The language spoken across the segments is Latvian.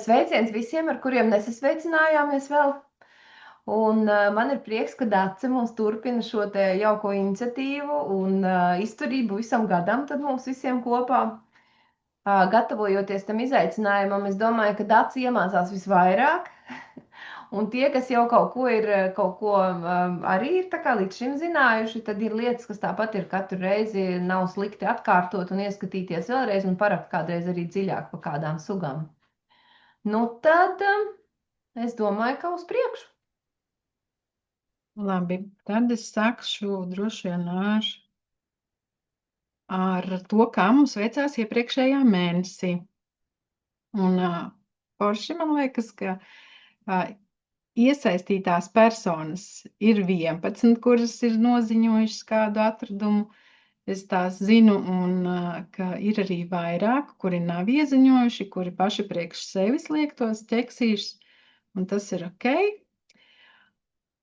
Sveiciens visiem, ar kuriem nesasveicinājāmies vēl. Un man ir prieks, ka Dace mums turpina šo te jauko iniciatīvu un izturību visam gadam tad mums visiem kopā. Gatavojoties tam izaicinājumam, es domāju, ka Dace iemācās visvairāk. Un tie, kas jau kaut ko arī ir tā kā līdz šim zinājuši, tad ir lietas, kas tāpat ir katru reizi nav slikti atkārtot un ieskatīties vēlreiz un parakt kādreiz arī dziļāk pa kādām sugām. Nu tad es domāju, ka uz priekšu. Labi, tad es sākšu droši vien ar to, kā mums veicās iepriekšējā mēnesī. Un forši man liekas, ka iesaistītās personas ir 11, kuras ir noziņojušas kādu atradumu. Es tās zinu, un ka ir arī vairāk, kuri nav ieziņojuši, kuri paši priekš sevis liek tos ķeksīšus, un tas ir ok.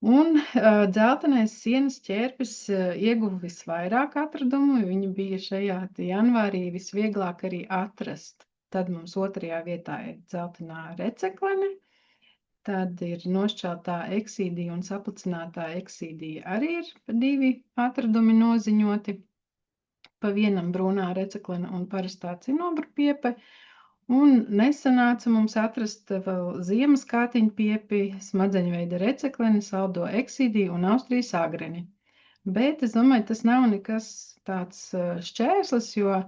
Un dzeltenais sienas ķērpis ieguva visvairāk atradumu, viņi bija šajā janvārī visvieglāk arī atrast. Tad mums otrajā vietā ir dzeltenā receklene, tad ir nošķeltā eksīdija un saplicinātā eksīdija arī ir 2 atradumi noziņoti, pa vienam brūnā receklene un parastā cinobrupiepe. Un nesanāca mums atrast vēl ziemas kātiņpiepi, smadzeņveida recekleni, saldo eksīdiju un Austrijas agreni. Bet es domāju, tas nav nekas tāds šķērslis, jo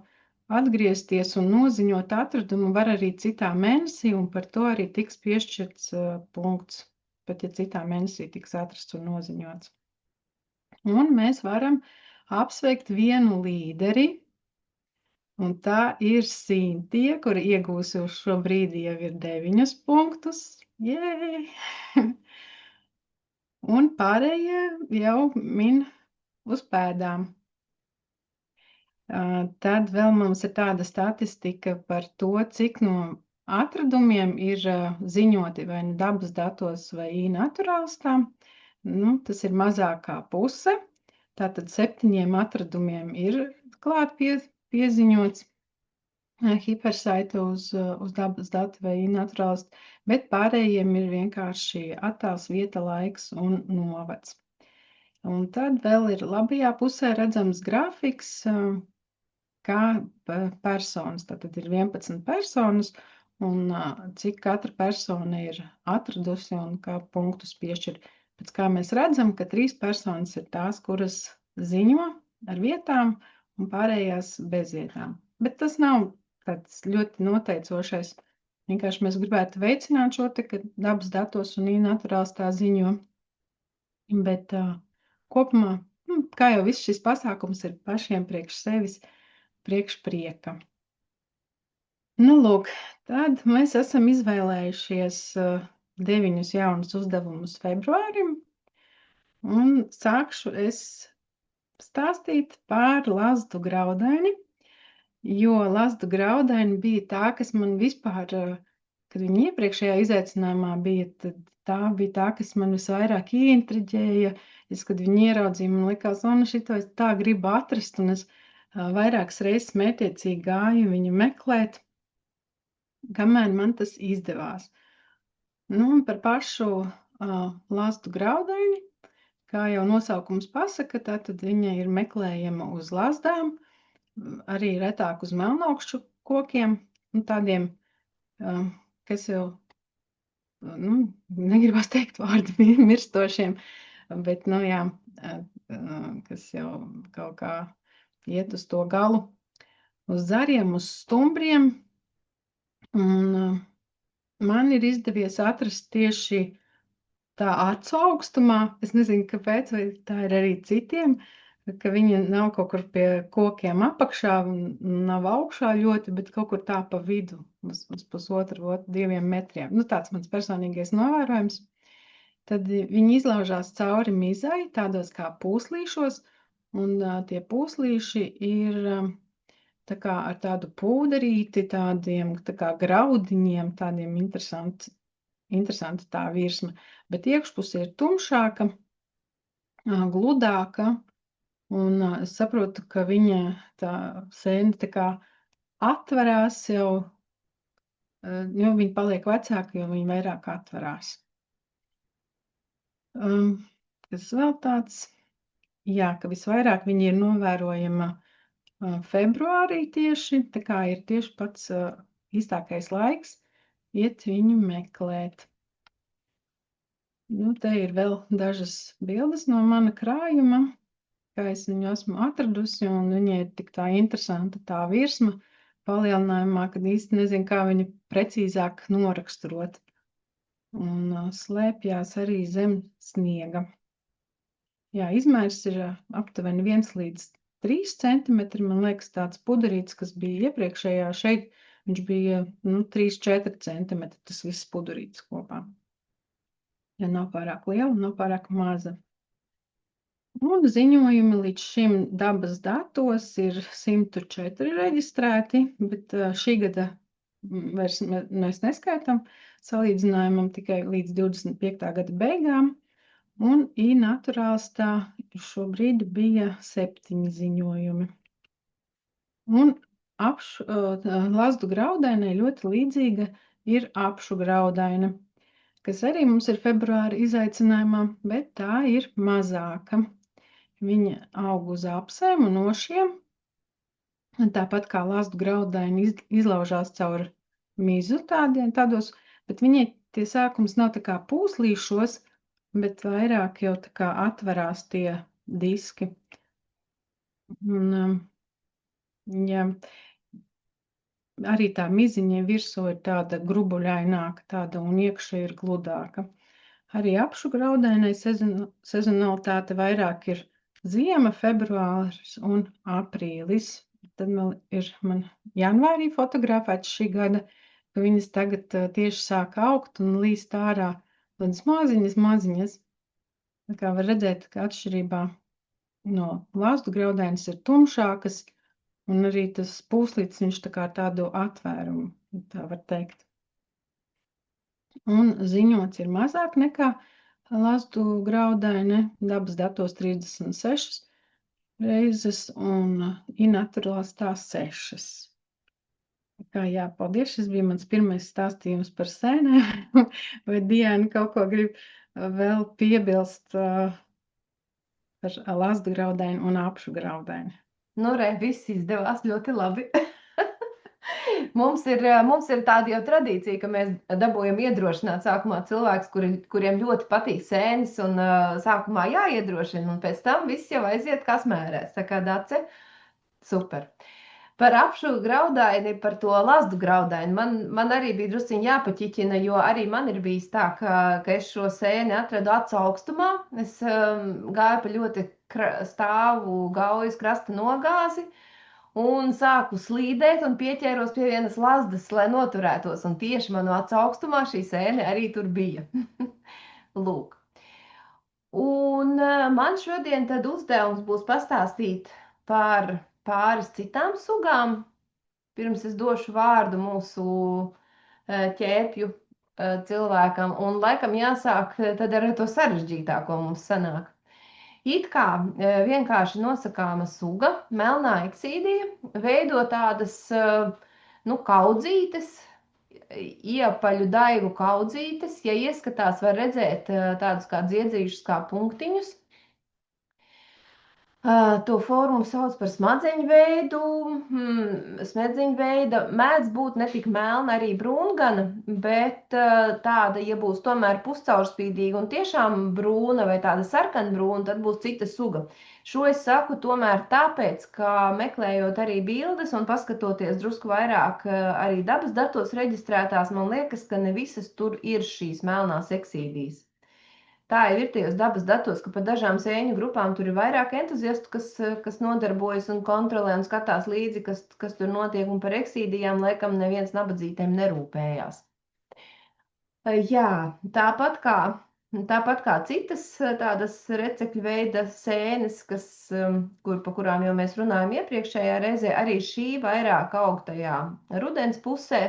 atgriezties un noziņot atradumu var arī citā mēnesī, un par to arī tiks piešķirts punkts, pat ja citā mēnesī tiks atrasts un noziņots. Un mēs varam apsveikt vienu līderi, un tā ir Sintija, kura iegūsi uz šo brīdi jau ir 9 punktus. Jē! Un pārējie jau min uz pēdām. Tad vēl mums ir tāda statistika par to, cik no atradumiem ir ziņoti vai nu dabas datos vai iNaturalstā. Nu, tas ir mazākā puse. Tātad 7 atradumiem ir klāt pieziņots hipersaite uz dabas datu vai iNaturalst, bet pārējiem ir vienkārši attēls, vieta, laiks un novads. Un tad vēl ir labajā pusē redzams grafiks, kā personas. Tātad ir 11 personas, un cik katra persona ir atradusi un kā punktus piešķir. Pēc kā mēs redzam, ka 3 personas ir tās, kuras ziņo ar vietām un pārējās bez vietām. Bet tas nav tāds ļoti noteicošais. Vienkārši mēs gribētu veicināt šo te, ka dabas datos un iNaturalstā ziņo. Bet kopumā, kā jau viss šis pasākums ir pašiem priekš sevis, priekš prieka. Nu, lūk, tad mēs esam izvēlējušies 9 jaunus uzdevumus februārim, un sākšu es stāstīt par Lazdu Graudaini, jo Lazda Graudaini bija tā, kas man vispār, kad viņa iepriekšējā izaicinājumā bija, tad tā bija tā, kas man visvairāk ieintriģēja. Kad viņa ieraudzīja, man likās, šito es tā gribu atrast, un es vairākas reizes mētiecīgi gāju viņu meklēt, kamēr man tas izdevās. Nu, un par pašu Lazdu Graudaini, kā jau nosaukums pasaka, tātad viņa ir meklējama uz lazdām, arī retāk uz melnaukšķu kokiem, tādiem, kas jau, negribas teikt vārdu mirstošiem, bet, jā, kas jau kaut kā iet uz to galu, uz zariem, uz stumbriem, un man ir izdevies atrast tieši tā acu augstumā, es nezinu, kāpēc, vai tā ir arī citiem, ka viņa nav kaut kur pie kokiem apakšā, nav augšā ļoti, bet kaut kur tā pa vidu, uz 1,5–2 metriem. Tāds mans personīgais novērojums. Tad viņi izlaužās cauri mizai, tādos kā pūslīšos, un tie pūslīši ir tā kā ar tādu pūderīti, tādiem tā kā graudiņiem, tādiem interesanti tā virsma, bet iekšpuse ir tumšāka, gludāka, un es saprotu, ka viņa tā sēne tā kā atverās jau jo viņi paliek vecāki, jo viņi vairāk atverās. Kas vēl tāds? Jā, ka visvairāk viņi ir novērojama februārī tieši, tā kā ir tieši pats īstākais laiks iet viņu meklēt. Nu, te ir vēl dažas bildes no mana krājuma, kā es viņu esmu atradusi, un viņai ir tik tā interesanta tā virsma palielinājumā, kad īsti nezinu, kā viņu precīzāk noraksturot. Un slēpjās arī zem sniega. Jā, izmērs ir aptuveni 1 līdz 3 centimetri. Man liekas, tāds puderīts, kas bija iepriekšējā šeit, viņš bija 3-4 centimetri, tas viss puderīts kopā. Ja nav pārāk liela, nav pārāk maza. Un ziņojumi līdz šim dabas datos ir 104 reģistrēti, bet šī gada vairs mēs neskaitām salīdzinājumam tikai līdz 25. gada beigām. Un iNaturālstā šobrīd bija 7 ziņojumi. Un lazdu graudainai ļoti līdzīga ir apšu graudaina, kas arī mums ir februāra izaicinājumā, bet tā ir mazāka. Viņa aug uz apsēm un ošiem, tāpat kā lazdu graudaini izlaužās caur mizu tādos, bet viņai tie sākums nav tā kā pūslīšos, bet vairāk jau tā kā atverās tie diski. Un, jā, arī tā miziņa virsū ir tāda grubuļaināka, tāda un iekšā ir gludāka. Arī apšu graudainai sezonalitāte vairāk ir ziema, februāris un aprīlis. Tad ir man janvārī fotografēts šī gada, ka viņas tagad tieši sāk augt un līst ārā tādas maziņas. Tā kā var redzēt, ka atšķirībā no lazdu graudainas ir tumšākas, un arī tas pūslītis viņš tā kā tādu atvērumu, tā var teikt. Un ziņots ir mazāk nekā lazdu graudaine, dabas datos 36 reizes un iNaturālstā 6. Tā kā jā, paldies, šis bija mans pirmais stāstījums par sēnēm. Vai Diana kaut ko grib vēl piebilst par lazdu graudaini un apšu graudaini? Nu, viss izdevās ļoti labi. Mums ir tāda jau tradīcija, ka mēs dabūjam iedrošināt sākumā cilvēkus, kuriem ļoti patīk sēnes, un sākumā jāiedrošina, un pēc tam viss jau aiziet kā smērēs. Tā kā Dace, super. Par apšu graudaini, par to lazdu graudaini, man arī bija drusciņi jāpaķiķina, jo arī man ir bijis tā, ka es šo sēni atradu acu augstumā. Es gāju pa ļoti stāvu Gaujas krasta nogāzi un sāku slīdēt un pieķēros pie vienas lazdas, lai noturētos. Un tieši manu acu augstumā šī sēne arī tur bija. Lūk. Un man šodien tad uzdevums būs pastāstīt par pāris citām sugām. Pirms es došu vārdu mūsu ķēpju cilvēkam. Un laikam jāsāk tad ar to sarežģītāko mums sanāk. It kā vienkārši nosakāma suga, melnā eksīdija, veido tādas kaudzītes, iepaļu daigu kaudzītes. Ja ieskatās, var redzēt tādus kā dziedzīšus, kā punktiņus. To formu sauc par smadzeņveidu. Smadzeņveida mēdz būt ne tik melna, arī brūngana, bet tāda, ja būs tomēr puscaurspīdīga un tiešām brūna vai tāda sarkanbrūna, tad būs cita suga. Šo es saku tomēr tāpēc, ka meklējot arī bildes un paskatoties drusku vairāk arī dabas datos reģistrētās, man liekas, ka ne visas tur ir šīs melnās eksīdijas. Tā jau ir tajos dabas datos, ka par dažām sēņu grupām tur ir vairāk entuziastu, kas nodarbojas un kontrolē un skatās līdzi, kas tur notiek, un par eksīdijām laikam neviens nabadzītēm nerūpējās. Jā, tāpat kā citas tādas recepļu veida sēnes, pa kurām jau mēs runājam iepriekšējā reizē, arī šī vairāk aug tajā rudens pusē.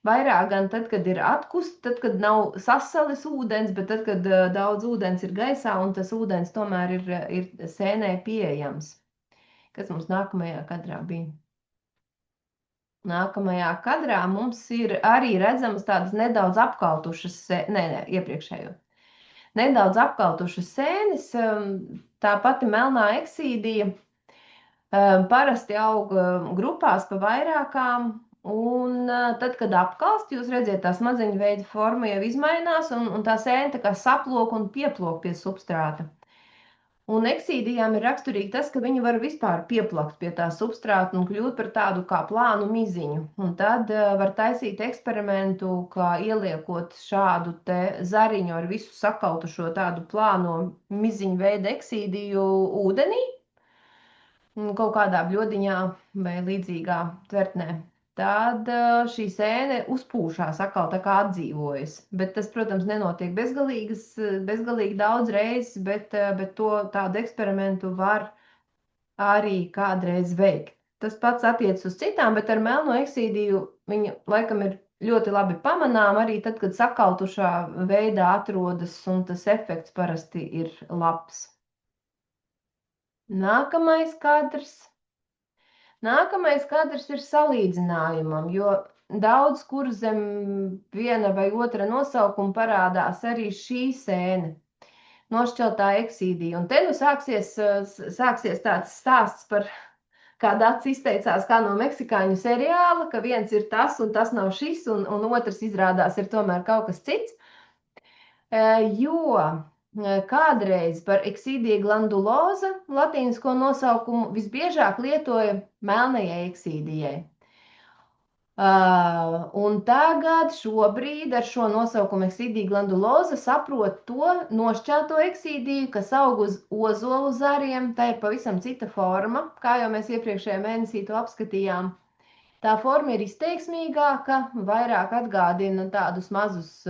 Vairāk gan tad, kad ir atkusts, tad, kad nav sasalis ūdens, bet tad, kad daudz ūdens ir gaisā un tas ūdens tomēr ir sēnē pieejams. Kas mums nākamajā kadrā bija? Nākamajā kadrā mums ir arī redzamas tādas nedaudz apkaltušas, iepriekšējo. Nedaudz apkaltušas sēnes, tā pati melnā eksīdija parasti aug grupās pa vairākām, un tad, kad apkalst, jūs redziet, tā smadziņu veida forma jau izmainās, un tā sēne tā kā saplok un pieplok pie substrāta. Un eksīdijām ir raksturīgi tas, ka viņi var vispār pieplakt pie tā substrāta un kļūt par tādu kā plānu miziņu. Un tad var taisīt eksperimentu, kā ieliekot šādu te zariņu ar visu sakautušo tādu plāno miziņu veidu eksīdiju ūdenī, kaut kādā bļodiņā vai līdzīgā tvertnē. Tad šī sēne uzpūšās, atkal tā kā atdzīvojas. Bet tas, protams, nenotiek bezgalīgi daudz reizes, bet to tādu eksperimentu var arī kādreiz veikt. Tas pats attiec uz citām, bet ar melno eksīdiju viņa laikam ir ļoti labi pamanām, arī tad, kad sakautušā veidā atrodas, un tas efekts parasti ir labs. Nākamais kadrs. Nākamais kadrs ir salīdzinājumam, jo daudz kur zem viena vai otra nosaukuma parādās arī šī sēne, nošķeltā eksīdija. Un te nu sāksies tāds stāsts par, kā Dats izteicās, kā no meksikāņu seriāla, ka viens ir tas un tas nav šis, un otrs izrādās ir tomēr kaut kas cits. Jo kādreiz par eksīdija glanduloza latīnisko nosaukumu visbiežāk lietoja melnajai eksīdijai. Un tagad šobrīd ar šo nosaukumu eksīdija glanduloza saprot to nošķelto eksīdiju, kas aug uz ozolu zariem. Tā ir pavisam cita forma, kā jau mēs iepriekšējā mēnesī to apskatījām. Tā forma ir izteiksmīgāka, vairāk atgādina tādus mazus,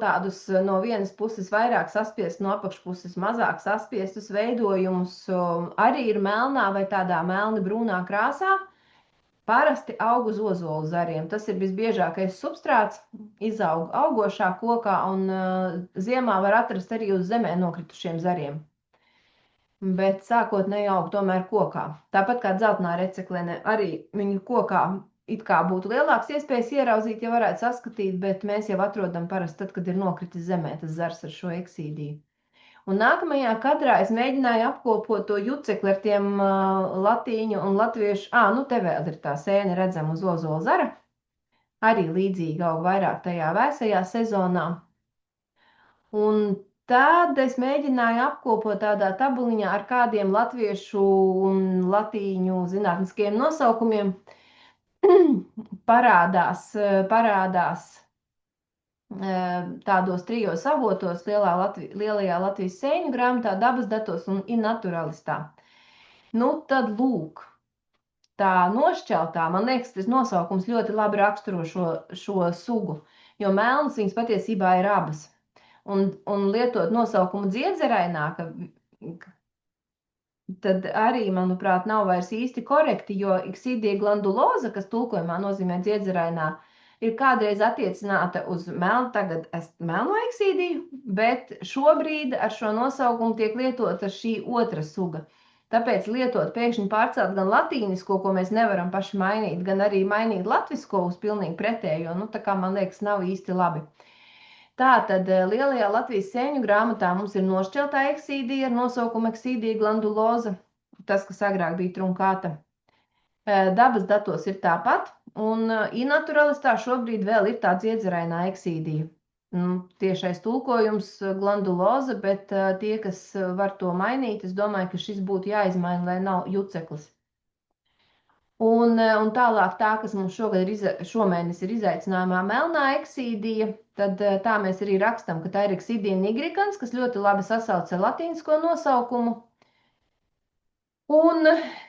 tādus no vienas puses vairāk saspiest, no apakšpuses mazāk saspiestus veidojumus, arī ir melnā vai tādā melni brūnā krāsā. Parasti aug uz ozolu zariem. Tas ir visbiežākais substrāts, izaug augošā kokā, un ziemā var atrast arī uz zemē nokritušiem zariem. Bet sākotnēji aug tomēr kokā. Tāpat kā dzeltenā receklene, arī viņa kokā it kā būtu lielāks iespējas ieraudzīt, ja varētu saskatīt, bet mēs jau atrodam parasti tad, kad ir nokritis zemē tas zars ar šo eksīdiju. Un nākamajā kadrā es mēģināju apkopot to jucekli ar tiem latīņu un latviešu, te vēl ir tā sēne redzama uz ozola zara, arī līdzīgi aug vairāk tajā vēsajā sezonā. Un tad es mēģināju apkopot tādā tabuliņā ar kādiem latviešu un latīņu zinātniskiem nosaukumiem, parādās tādos trijos avotos, lielajā Latvijas sēņu grāmatā, dabas datos un inaturalistā. Tad lūk, tā nošķeltā, man liekas, tas nosaukums ļoti labi raksturo šo sugu, jo melnas viņas patiesībā ir abas. Un lietot nosaukumu dziedzerainā, tad arī, manuprāt, nav vairs īsti korekti, jo eksīdija glanduloza, kas tulkojumā nozīmē dziedzerainā, ir kādreiz attiecināta uz melno eksīdiju, bet šobrīd ar šo nosaukumu tiek lietota šī otra suga. Tāpēc lietot pēkšņi pārcelt gan latīnisko, ko mēs nevaram paši mainīt, gan arī mainīt latvisko uz pilnīgi pretējo, tā kā man liekas nav īsti labi. Tātad lielajā Latvijas sēņu grāmatā mums ir nošķeltā eksīdija ar nosaukumu eksīdija glanduloza, tas, kas agrāk bija trunkāta. Dabas datos ir tāpat, un inaturalistā šobrīd vēl ir tā dziedzerainā eksīdija. Tiešais tulkojums glanduloza, bet tie, kas var to mainīt, es domāju, ka šis būtu jāizmaina, lai nav juceklis. Un tālāk tā, kas mums šomēnes ir izaicinājumā melnā eksīdija, tad tā mēs arī rakstam, ka tā ir eksīdija nigricans, kas ļoti labi sasauc ar latīnisko nosaukumu. Un,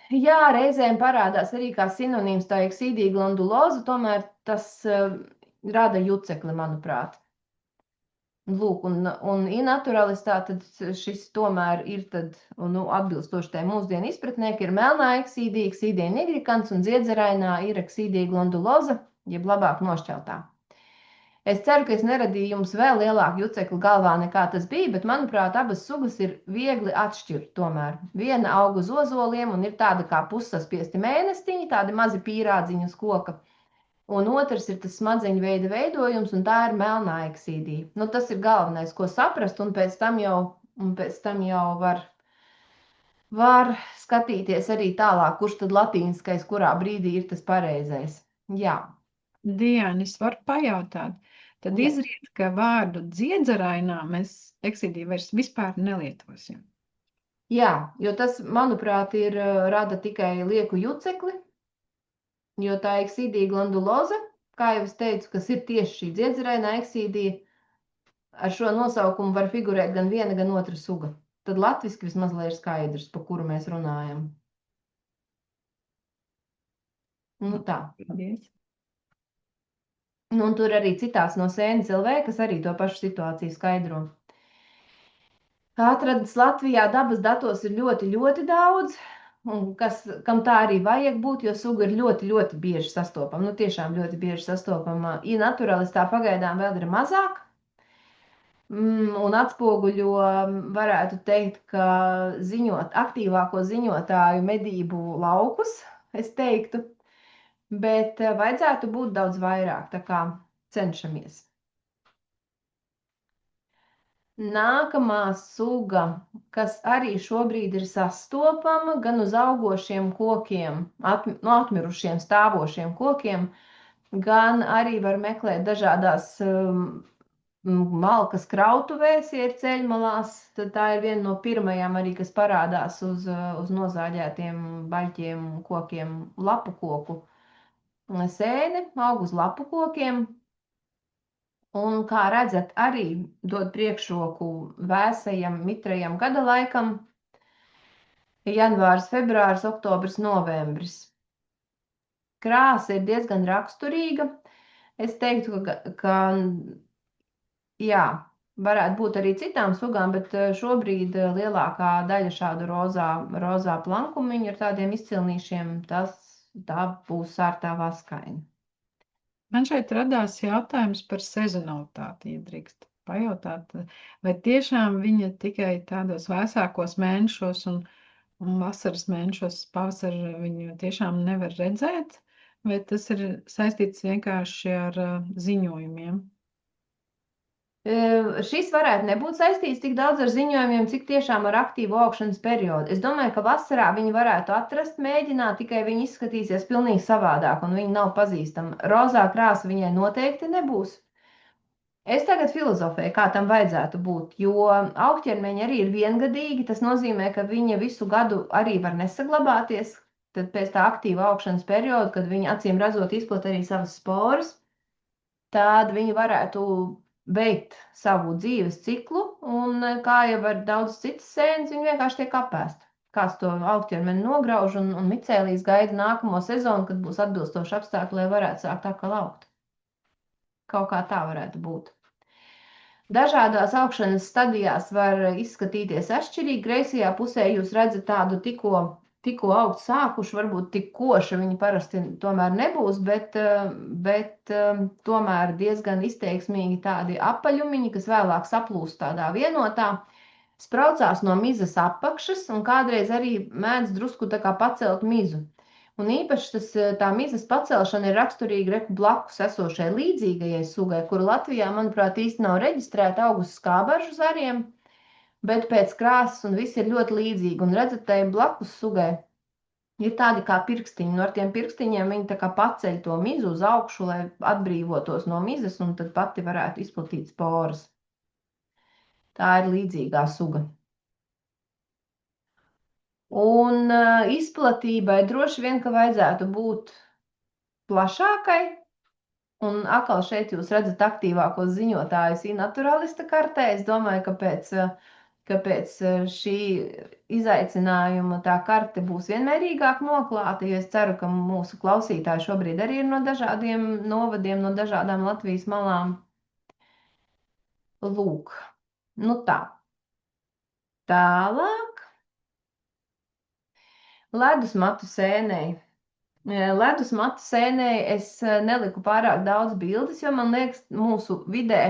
jā, reizēm parādās arī kā sinonīms tā eksīdija glanduloza, tomēr tas rada jucekli, manuprāt. Lūk, un inaturalistā tad šis tomēr ir atbilstoši tai mūsdienu izpratnē, ka ir melnā eksīdija, eksīdija nigricans, un dziedzerainā ir eksīdija glanduloza, jeb labāk nošķeltā. Es ceru, ka es neradīju jums vēl lielāku jucekli galvā nekā tas bija, bet, manuprāt, abas sugas ir viegli atšķirt tomēr. Viena aug uz ozoliem un ir tāda kā pussaspiesti mēnestiņi, tādi mazi pīrādziņi uz koka. Un otrs ir tas smadzeņu veida veidojums, un tā ir melnā eksīdija. Nu, tas ir galvenais, ko saprast, un pēc tam jau var skatīties arī tālāk, kurš tad latīniskais, kurā brīdī ir tas pareizais. Jā. Diana, es varu pajautāt. Tad Jā. izriet, ka vārdu dziedzerainā mēs eksidiju vairs vispār nelietosim. Jā, jo tas, manuprāt, rada tikai lieku jucekli, jo tā eksīdija glanduloza, kā jau es teicu, kas ir tieši šī dziedzerainā eksīdija, ar šo nosaukumu var figurēt gan viena, gan otra suga. Tad latviski vismaz lai ir skaidrs, pa kuru mēs runājam. Nu tā. Paldies. Nu, un tur arī citās no sēnes LV, kas arī to pašu situāciju skaidro. Atradas Latvijā dabas datos ir ļoti, ļoti daudz, un kam tā arī vajag būt, jo suga ir ļoti, ļoti bieži sastopama. Nu, tiešām ļoti bieži sastopama. Naturalistā pagaidām vēl ir mazāk. Un atspoguļo, varētu teikt, ka aktīvāko ziņotāju medību laukus, es teiktu. Bet vajadzētu būt daudz vairāk, tā kā cenšamies. Nākamā suga, kas arī šobrīd ir sastopama gan uz augošiem kokiem, atmirušiem stāvošiem kokiem, gan arī var meklēt dažādās malkas krautuvēs, ja ir ceļmalās. Tad tā ir viena no pirmajām arī, kas parādās uz nozāģētiem baļķiem, kokiem, lapu koku. Sēne aug uz lapu kokiem, un, kā redzat, arī dod priekšroku vēsajam, mitrajam gada laikam - janvārs, februārs, oktobrs, novembris. Krāsa ir diezgan raksturīga. Es teiktu, ka jā, varētu būt arī citām sugām, bet šobrīd lielākā daļa šādu rozā plankumiņu ar tādiem izcilnīšiem, tā būs sārtā vaskaina. Man šeit radās jautājums par sezonalitāti, ja drīkst pajautāt, vai tiešām viņa tikai tādos vēsākos mēnešos un vasaras mēnešos, pavasara viņu tiešām nevar redzēt, vai tas ir saistīts vienkārši ar ziņojumiem? Šis varētu nebūt saistīts tik daudz ar ziņojumiem, cik tiešām ar aktīvu augšanas periodu. Es domāju, ka vasarā viņi varētu atrast, mēģināt, tikai viņi izskatīsies pilnīgi savādāk un viņi nav pazīstami. Rozā krāsa viņai noteikti nebūs. Es tagad filozofēju, kā tam vajadzētu būt, jo augķermeņi arī ir viengadīgi. Tas nozīmē, ka viņa visu gadu arī var nesaglabāties. Tad pēc tā aktīva augšanas perioda, kad viņi acīm redzot izplat arī savas sporas, tad viņi varētu beigt savu dzīves ciklu, un kā jau ar daudz citas sēnes, viņi vienkārši tiek apēsti. Kāds to augķermeni nograuž, un micēlijas gaida nākamo sezonu, kad būs atbilstoši apstākļi, lai varētu sākt atkal augt. Kaut kā tā varētu būt. Dažādās augšanas stadijās var izskatīties atšķirīgi. Kreisajā pusē jūs redzat tādu tikko augt sākuši, varbūt tik koša viņi parasti tomēr nebūs, bet tomēr diezgan izteiksmīgi tādi apaļumiņi, kas vēlāk saplūst tādā vienotā, spraucās no mizas apakšas un kādreiz arī mēdz drusku tā kā pacelt mizu. Un īpaši tā mizas pacelšana ir raksturīga blakus esošai līdzīgajai sugai, kura Latvijā, manuprāt, īsti nav reģistrēta augus skābaržu zariem, bet pēc krāsas un viss ir ļoti līdzīgi. Un redzat, tai blakus sugai ir tādi kā pirkstiņi. No ar tiem pirkstiņiem viņi tā kā paceļ to mizu uz augšu, lai atbrīvotos no mizas, un tad pati varētu izplatīt sporas. Tā ir līdzīgā suga. Un izplatībai droši vien, ka vajadzētu būt plašākai. Un atkal šeit jūs redzat aktīvākos ziņotājus naturalista kartē. Es domāju, ka pēc šī izaicinājuma tā karte būs vienmērīgāk noklāta, jo es ceru, ka mūsu klausītāji šobrīd arī ir no dažādiem novadiem, no dažādām Latvijas malām. Lūk, nu tā. Tālāk. Ledus matu sēnei. Ledus matu sēnē es neliku pārāk daudz bildes, jo man liekas, mūsu vidē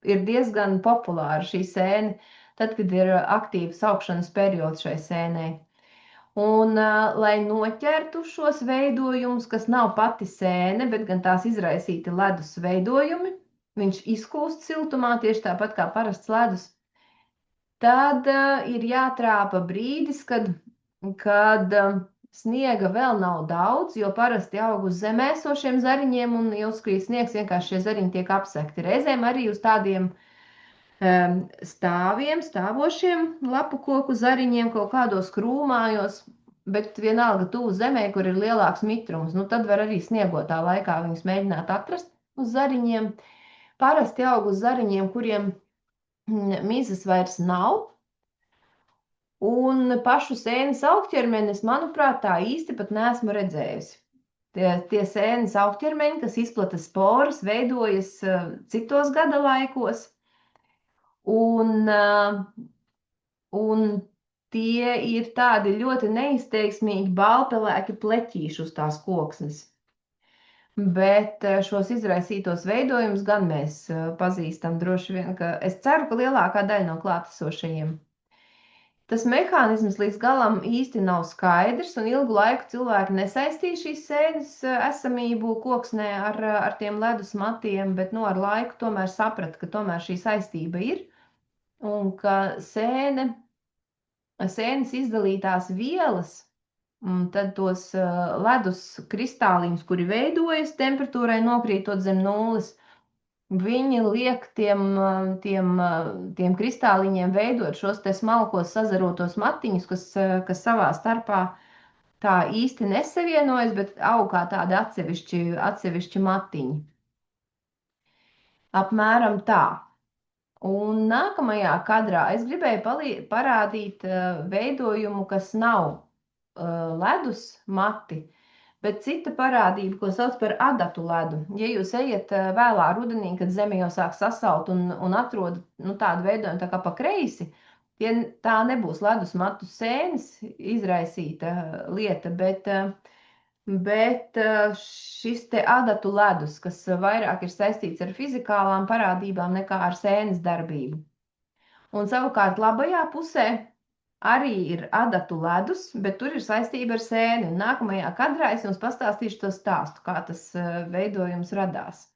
ir diezgan populāra šī sēne, tad, kad ir aktīvs augšanas periods šai sēnē. Un, lai noķertu šos veidojumus, kas nav pati sēne, bet gan tās izraisīti ledus veidojumi, viņš izkūst siltumā tieši tāpat kā parasts ledus, tad ir jātrāpa brīdis, kad sniega vēl nav daudz, jo parasti aug uz zemē esošiem zariņiem, un, ja uzkrīt sniegs, vienkārši šie zariņi tiek apsekti. Reizēm arī uz tādiem stāvošiem lapu koku zariņiem kaut kādos krūmājos, bet vienalga tuvu zemē, kur ir lielāks mitrums. Nu, tad var arī sniegotā laikā viņus mēģināt atrast uz zariņiem. Parasti aug uz zariņiem, kuriem mizas vairs nav. Un pašu sēnes augķermenis, manuprāt, tā īsti pat neesmu redzējusi. Tie sēnes augķermeņi, kas izplata sporas, veidojas citos gada laikos. Un tie ir tādi ļoti neizteiksmīgi balpelēki pleķīši uz tās koksnes. Bet šos izraisītos veidojumus gan mēs pazīstam droši vien, ka es ceru, ka lielākā daļa no klātesošajiem. Tas mehānisms līdz galam īsti nav skaidrs, un ilgu laiku cilvēki nesaistīja šīs sēnes esamību koksnē ar tiem ledus matiem, bet ar laiku tomēr saprata, ka tomēr šī saistība ir, un ka sēnes izdalītās vielas, tad tos ledus kristāliņus, kuri veidojas temperatūrai nokrītot zem nulles, viņi liek tiem kristāliņiem veidot šos te smalkos sazarotos matiņus, kas savā starpā tā īsti nesavienojas, bet aug kā tādi atsevišķi matiņi. Apmēram tā. Un nākamajā kadrā es gribēju parādīt veidojumu, kas nav ledus mati, bet cita parādība, ko sauc par adatu ledu. Ja jūs ejat vēlā rudenī, kad zeme jau sāk sasalt un atrodat tādu veidojumu tā kā pa kreisi, tā nebūs ledus matu sēnes izraisīta lieta, bet šis te adatu ledus, kas vairāk ir saistīts ar fizikālām parādībām nekā ar sēnes darbību. Un savukārt labajā pusē arī ir adatu ledus, bet tur ir saistība ar sēni. Un nākamajā kadrā es jums pastāstīšu to stāstu, kā tas veidojums radās.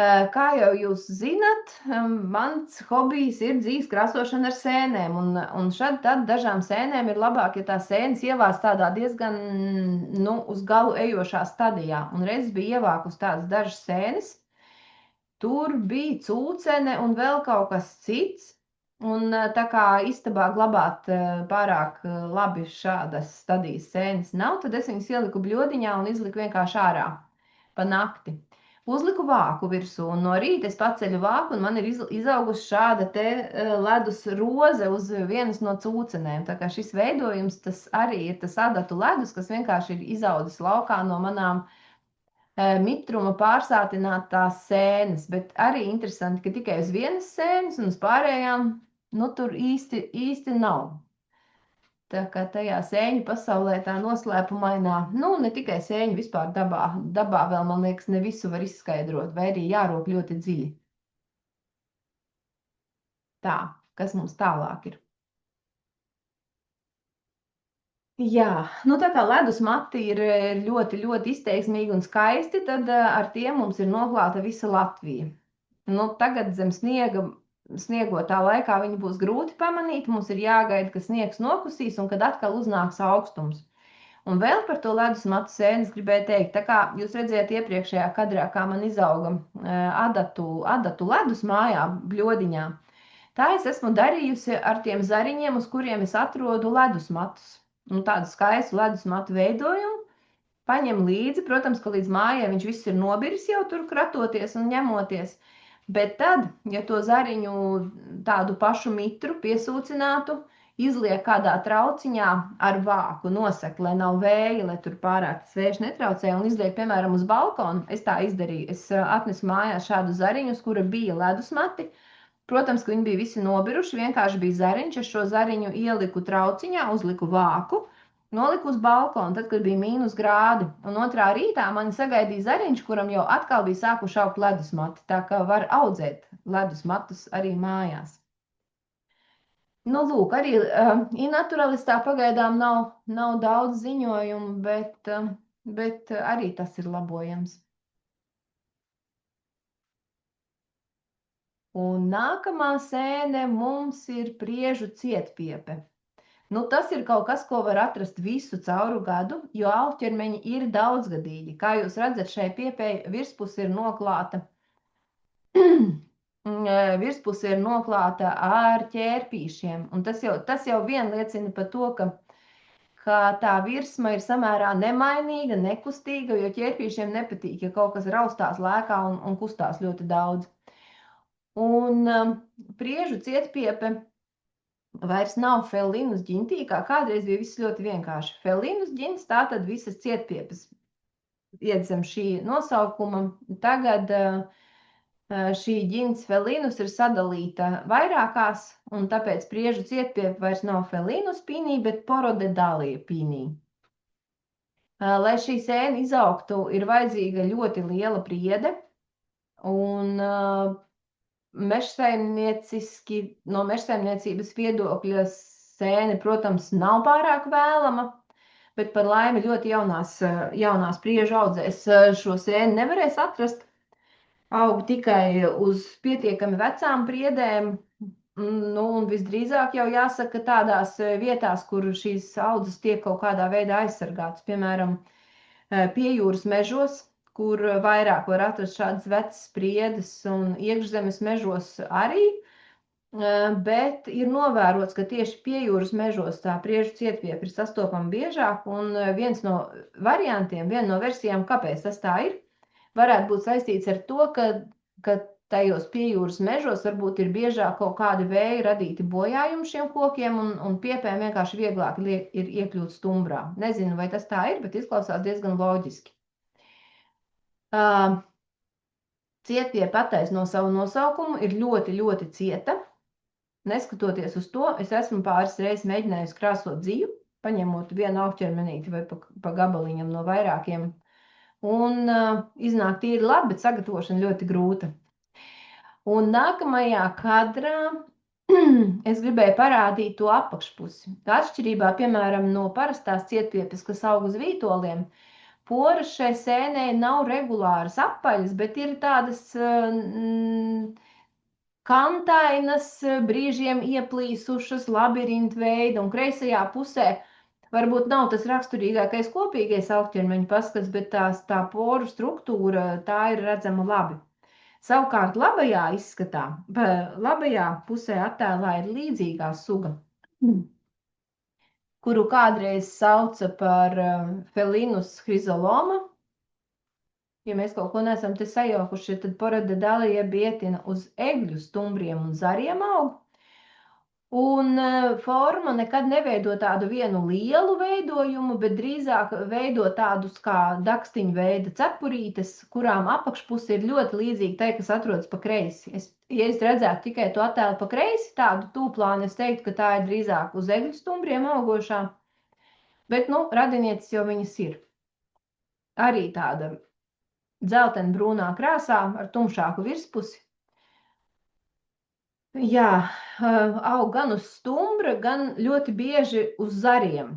Kā jau jūs zinat, mans hobijs ir dzīves krāsošana ar sēnēm. Un šad tad dažām sēnēm ir labāk, ja tās sēnes ievāc tādā diezgan uz galu ejošā stadijā. Un reiz bija ievākus tādas dažas sēnes. Tur bija cūcene un vēl kaut kas cits. Un tā kā istabā glabāt pārāk labi šādas stadijas sēnes nav, tad es viņas ieliku bļodiņā un izliku vienkārši ārā pa nakti. Uzliku vāku virsū, un no rīta es paceļu vāku, un man ir izaugusi šāda te ledus roze uz vienas no cūcenēm. Tā kā šis veidojums, tas arī ir tas adatu ledus, kas vienkārši ir izaudzis laukā no manām mitruma pārsātinātās sēnes, bet arī interesanti, ka tikai uz vienas sēnes un uz pārējām tur īsti nav. Tā kā tajā sēņu pasaulē tā noslēpumainā, ne tikai sēņu, vispār dabā vēl, man liekas, ne visu var izskaidrot, vai arī jārok ļoti dziļi. Tā, kas mums tālāk ir? Jā, tā kā ledus mati ir ļoti, ļoti izteiksmīgi un skaisti, tad ar tiem mums ir noklāta visa Latvija. Tagad zem sniegotā laikā viņi būs grūti pamanīt, mums ir jāgaida, ka sniegs nokusīs un kad atkal uznāks augstums. Un vēl par to ledus matu sēnes gribēju teikt, tā kā jūs redzējāt iepriekšējā kadrā, kā man izauga adatu ledus mājā, bļodiņā. Tā es esmu darījusi ar tiem zariņiem, uz kuriem es atrodu ledus matus. Tādu skaistu ledus matu veidojumu paņem līdzi, protams, ka līdz mājai viņš viss ir nobiris jau tur kratoties un ņemoties. Bet tad, ja to zariņu tādu pašu mitru piesūcinātu, izliek kādā trauciņā ar vāku, nosek, lai nav vēja, lai tur pārāk tas vējš netraucē, un izliek, piemēram, uz balkonu. Es tā izdarīju. Es atnesu mājās šādu zariņu, uz kura bija ledus mati. Protams, ka viņi bija visi nobiruši, vienkārši bija zariņš. Es šo zariņu ieliku trauciņā, uzliku vāku, noliku uz balkonu, tad, kad bija -grādi. Un otrā rītā mani sagaidīja zariņš, kuram jau atkal bija sākuši augt ledusmati. Tā kā var audzēt ledusmatus arī mājās. Nu, lūk, arī inaturalistā pagaidām nav daudz ziņojumu, bet arī tas ir labojams. Un nākamā sēne mums ir priežu cietpiepe. Nu, tas ir kaut kas, ko var atrast visu cauru gadu, jo augķermeņi ir daudzgadīgi. Kā jūs redzat, šai piepei virspuse ir noklāta. Virspuse ir noklāta ar ķērpīšiem. Un tas jau vien liecina par to, ka tā virsma ir samērā nemainīga, nekustīga, jo ķērpīšiem nepatīk, ja kaut kas raustās, lēkā un kustās ļoti daudz. Un priežu cietpiepe vairs nav Fellinus ģintī, kā kādreiz bija viss ļoti vienkārši. Fellinus ģints, tātad visas cietpiepes iet zem šī nosaukuma. Tagad šī ģints Fellinus ir sadalīta vairākās, un tāpēc priežu cietpiepe vairs nav Fellinus pīnī, bet Porodedalia pīnī. Lai šī sēne izaugtu, ir vajadzīga ļoti liela priede, un no mežsaimniecības viedokļa sēne, protams, nav pārāk vēlama, bet par laimi ļoti jaunās priežu audzēs šo sēni nevarēs atrast. Aug tikai uz pietiekami vecām priedēm, nu, un visdrīzāk jau jāsaka tādās vietās, kur šīs audzes tiek kaut kādā veidā aizsargātas, piemēram, pie jūras mežos, kur vairāk var atrast šādas vecas priedes, un iekšzemes mežos arī, bet ir novērots, ka tieši pie jūras mežos tā priežu cietpiepe ir sastopama biežāk, un viens no variantiem, viena no versijām, kāpēc tas tā ir, varētu būt saistīts ar to, ka tajos pie jūras mežos varbūt ir biežāk kaut kādi vēji radīti bojājumi šiem kokiem, un piepēm vienkārši vieglāk ir iekļūt stumbrā. Nezinu, vai tas tā ir, bet izklausās diezgan loģiski. Cietpiepe attaisno savu nosaukumu, ir ļoti, ļoti cieta. Neskatoties uz to, es esmu pāris reizes mēģinājusi krāsot dziju, paņemot vienu augķermenīti vai pa gabaliņam no vairākiem. Un iznāk tīri labi, bet sagatavošana ļoti grūta. Un nākamajā kadrā es gribēju parādīt to apakšpusi. Atšķirībā, piemēram, no parastās cietpiepes, kas aug uz vītoliem, poras šai sēnei nav regulāras apaļas, bet ir tādas kantainas, brīžiem ieplīsušas, labirintu veida, un kreisajā pusē varbūt nav tas raksturīgākais kopīgais augķermeņa paskats, bet tā poru struktūra, tā ir redzama labi. Savukārt labajā izskatā, labajā pusē attēlā ir līdzīgā suga, kuru kādreiz sauca par Fellinus hrizoloma. Ja mēs kaut ko neesam te sajaukuši, tad Porodedalia bietina uz egļu, stumbriem un zariem aug. Un forma nekad neveido tādu vienu lielu veidojumu, bet drīzāk veido tādus kā dakstiņu veida cepurītes, kurām apakšpuse ir ļoti līdzīga tai, kas atrodas pa kreisi. Ja es redzētu tikai to attēlu pa kreisi, tādu tūplāni, es teiktu, ka tā ir drīzāk uz egļu stumbriem augošā. Bet, nu, radinieces jau viņas ir. Arī tāda dzeltena brūnā krāsā ar tumšāku virspusi. Jā, aug gan uz stumbra, gan ļoti bieži uz zariem.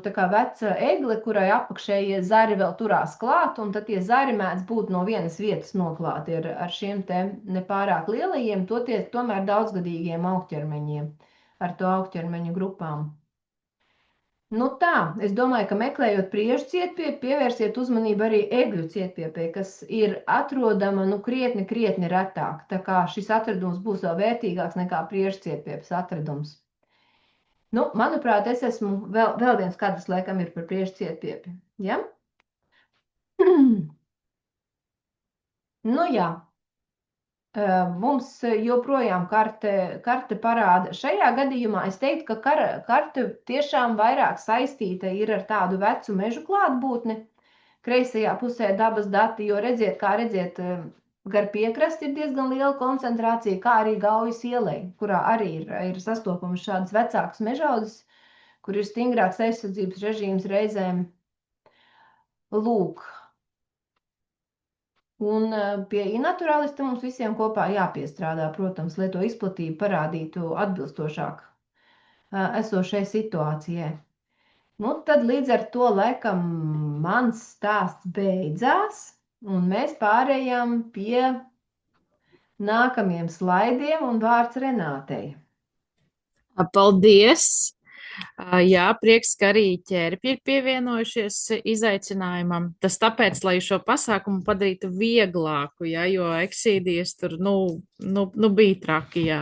Tā kā veca egle, kurai apakšējie zari vēl turās klāt, un tad tie zari mēdz būt no vienas vietas noklāti ar šiem te nepārāk lielajiem, tomēr daudzgadīgiem augķermeņiem, ar to augķermeņu grupām. Nu tā, es domāju, ka meklējot priežu cietpiepi, pievērsiet uzmanību arī egļu cietpiepei, kas ir atrodama krietni retāk. Tā kā šis atradums būs vēl vērtīgāks nekā priežu cietpiepes atradums. Nu, manuprāt, es esmu vēl viens kadrs, laikam, ir par priežu cietpiepi. Ja? Nu jā. Mums joprojām karte parāda. Šajā gadījumā es teiktu, ka karte tiešām vairāk saistīta ir ar tādu vecu mežu klātbūtni. Kreisajā pusē dabas dati, jo kā redziet, gar piekrasti ir diezgan liela koncentrācija, kā arī Gaujas ielai, kurā arī ir sastopamas šādas vecākas mežaudzes, kur ir stingrāks aizsardzības režīms reizēm. Lūk. Un pie inaturālista mums visiem kopā jāpiestrādā, protams, lai to izplatību parādītu atbilstošāk esošai situācijai. Nu, tad līdz ar to laikam mans stāsts beidzās, un mēs pārējām pie nākamajiem slaidiem un vārds Renātei. Paldies! Jā, prieks, ka arī ķērpji ir pievienojušies izaicinājumam. Tas tāpēc, lai šo pasākumu padarītu vieglāku, jā, jo eksīdijas tur, bija traki, jā.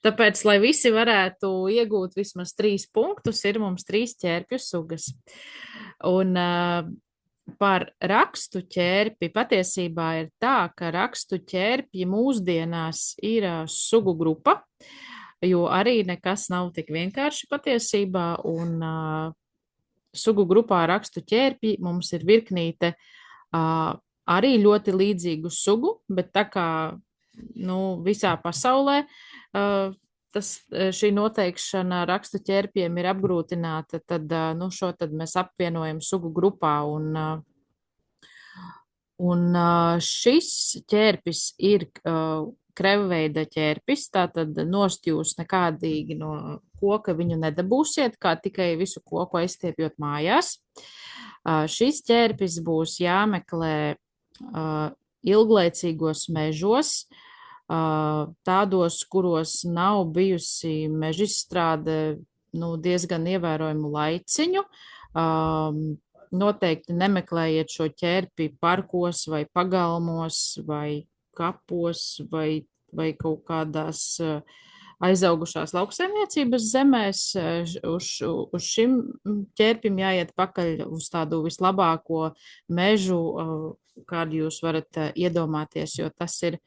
Tāpēc, lai visi varētu iegūt vismaz 3 punktus, ir mums 3 ķērpju sugas. Un par rakstu ķērpi patiesībā ir tā, ka rakstu ķērpji mūsdienās ir sugu grupa, jo arī nekas nav tik vienkārši patiesībā, un sugu grupā rakstu ķērpji mums ir virknīte arī ļoti līdzīgu sugu, bet tā kā visā pasaulē šī noteikšana rakstu ķērpiem ir apgrūtināta, tad šo tad mēs apvienojam sugu grupā, un šis ķērpis ir krevveida ķērpis, tātad nost jūs nekādīgi no koka viņu nedabūsiet, kā tikai visu koku aizstiepjot mājās. Šis ķērpis būs jāmeklē ilglaicīgos mežos, tādos, kuros nav bijusi mežizstrāde diezgan ievērojumu laiciņu. Noteikti nemeklējiet šo ķērpi parkos vai pagalmos vai kapos vai kaut kādās aizaugušās lauksaimniecības zemēs. Uz šim ķērpim jāiet pakaļ uz tādu vislabāko mežu, kādu jūs varat iedomāties, jo tas ir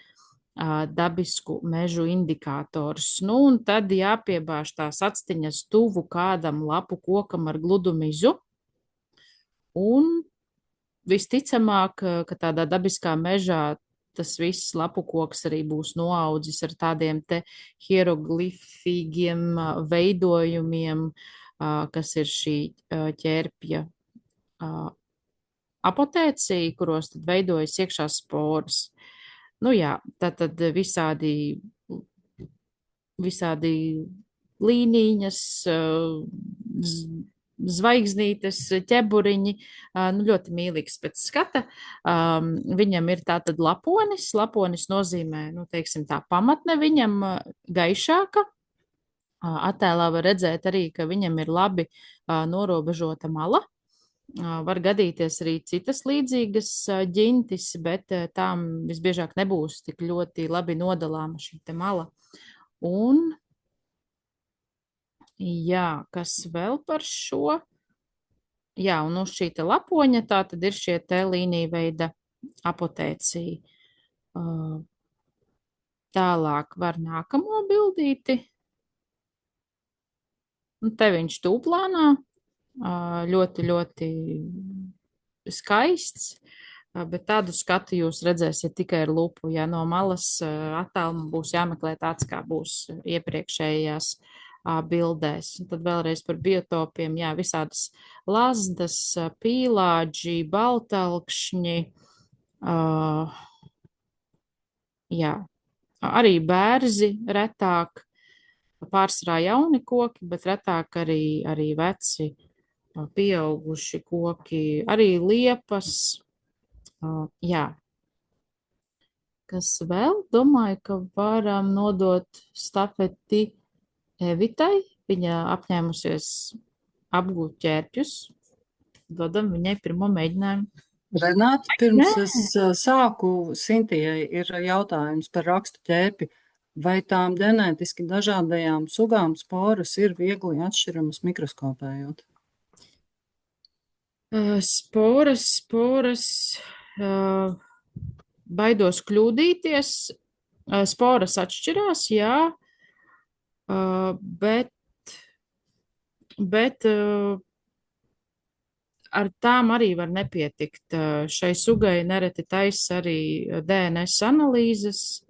dabisku mežu indikators. Un tad jāpiebāž tās actiņas tuvu kādam lapu kokam ar gludu mizu. Un visticamāk, ka tādā dabiskā mežā tas viss lapu koks arī būs noaudzis ar tādiem te hieroglifīgiem veidojumiem, kas ir šī ķērpja apotēcija, kuros tad veidojas iekšā sporas. Tātad visādi līnīņas, zvaigznītes, ķeburiņi, ļoti mīlīgs pēc skata. Viņam ir tātad laponis nozīmē, teiksim tā pamatne viņam gaišāka. Attēlā var redzēt arī, ka viņam ir labi norobežota mala. Var gadīties arī citas līdzīgas ģintis, bet tām visbiežāk nebūs tik ļoti labi nodalāma šī te mala. Un jā, kas vēl par šo? Jā, un uz šī te lapoņa tā tad ir šie te līnija veida apotēcija. Tālāk var nākamo bildīti. Un te viņš tūplānā, ļoti, ļoti skaists, bet tādu skatu jūs redzēsiet tikai ar lupu. Ja no malas attēluma būs jāmeklē tāds, kā būs iepriekšējās bildēs. Un tad vēlreiz par biotopiem, jā, visādas lazdas, pīlāģi, baltalkšņi, jā, arī bērzi retāk, pārsvarā jauni koki, bet retāk arī veci, pieauguši koki, arī liepas, jā. Kas vēl? Domāju, ka varam nodot stafeti Evitai. Viņa apņēmusies apgūt ķērpjus. Dodam viņai pirmo mēģinājumu. Renāta, pirms es sāku, Sintijai ir jautājums par rakstu ķērpi. Vai tām ģenētiski dažādajām sugām sporas ir viegli atšķiramas mikroskopējot? Sporas, baidos kļūdīties. Sporas atšķirās, jā. Bet ar tām arī var nepietikt. Šai sugai nereti taisa arī DNS analīzes,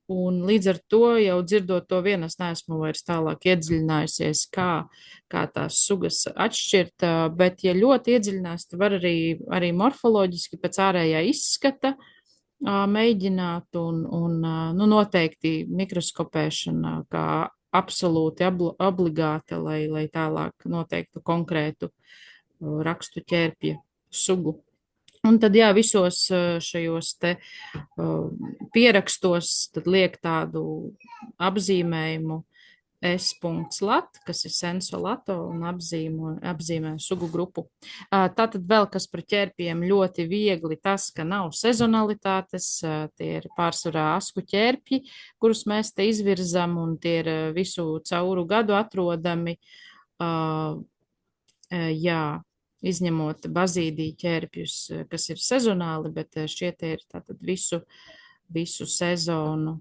Un līdz ar to jau dzirdot to vienu, es neesmu vairs tālāk iedziļinājusies, kā tās sugas atšķirt, bet, ja ļoti iedziļinās, tad var arī morfoloģiski pēc ārējā izskata mēģināt un nu, noteikti mikroskopēšana kā absolūti obligāta, lai tālāk noteiktu konkrētu rakstu ķērpja sugu. Un tad, jā, visos šajos te pierakstos tad liek tādu apzīmējumu S.lat, kas ir sensolato un apzīmē sugu grupu. Tātad vēl kas par ķērpiem ļoti viegli tas, ka nav sezonalitātes, tie ir pārsvarā asku ķērpji, kurus mēs te izvirzam, un tie ir visu cauru gadu atrodami. Jā, izņemot bazīdiju ķērpjus, kas ir sezonāli, bet šie te ir tātad visu sezonu.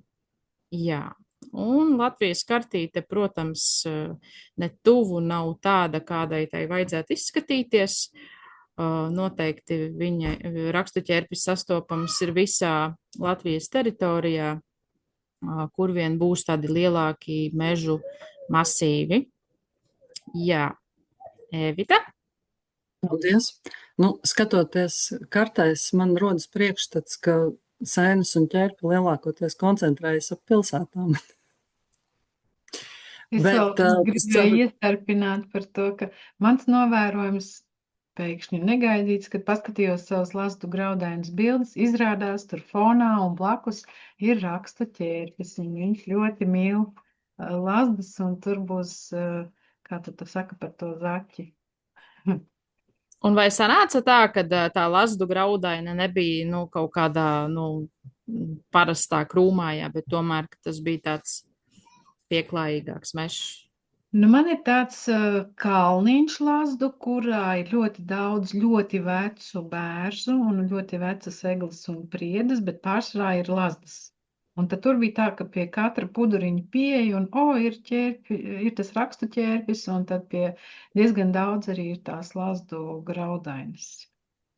Jā. Un Latvijas kartīte, protams, ne tuvu nav tāda, kādai tai vajadzētu izskatīties. Noteikti viņa rakstu ķērpis sastopams ir visā Latvijas teritorijā, kur vien būs tādi lielāki mežu masīvi. Jā. Evita? Paldies. Nu, skatoties kartēs, man rodas priekšstats, ka sēnes un ķērpi lielākoties koncentrējas ap pilsētām. Es vēl gribēju iestarpināt par to, ka mans novērojums pēkšņi negaidīts, kad paskatījos savas lazdu graudainas bildes, izrādās tur fonā un blakus ir rakstu ķērpis, un viņš ļoti mīl lazdas, un tur būs, kā tu saka par to zaķi. Un vai sanāca tā, ka tā lazdu graudaina nebija kaut kādā parastā krūmājā, bet tomēr tas bija tāds pieklājīgāks mežs? Man ir tāds kalniņš lazdu, kurā ir ļoti daudz ļoti vecu bērzu un ļoti vecas egles un priedes, bet pārsvarā ir lazdas. Un tad tur bija tā, ka pie katra puduriņa pieeja un, ir tas rakstu ķērpis, un tad pie diezgan daudz arī ir tās lazdu graudainas.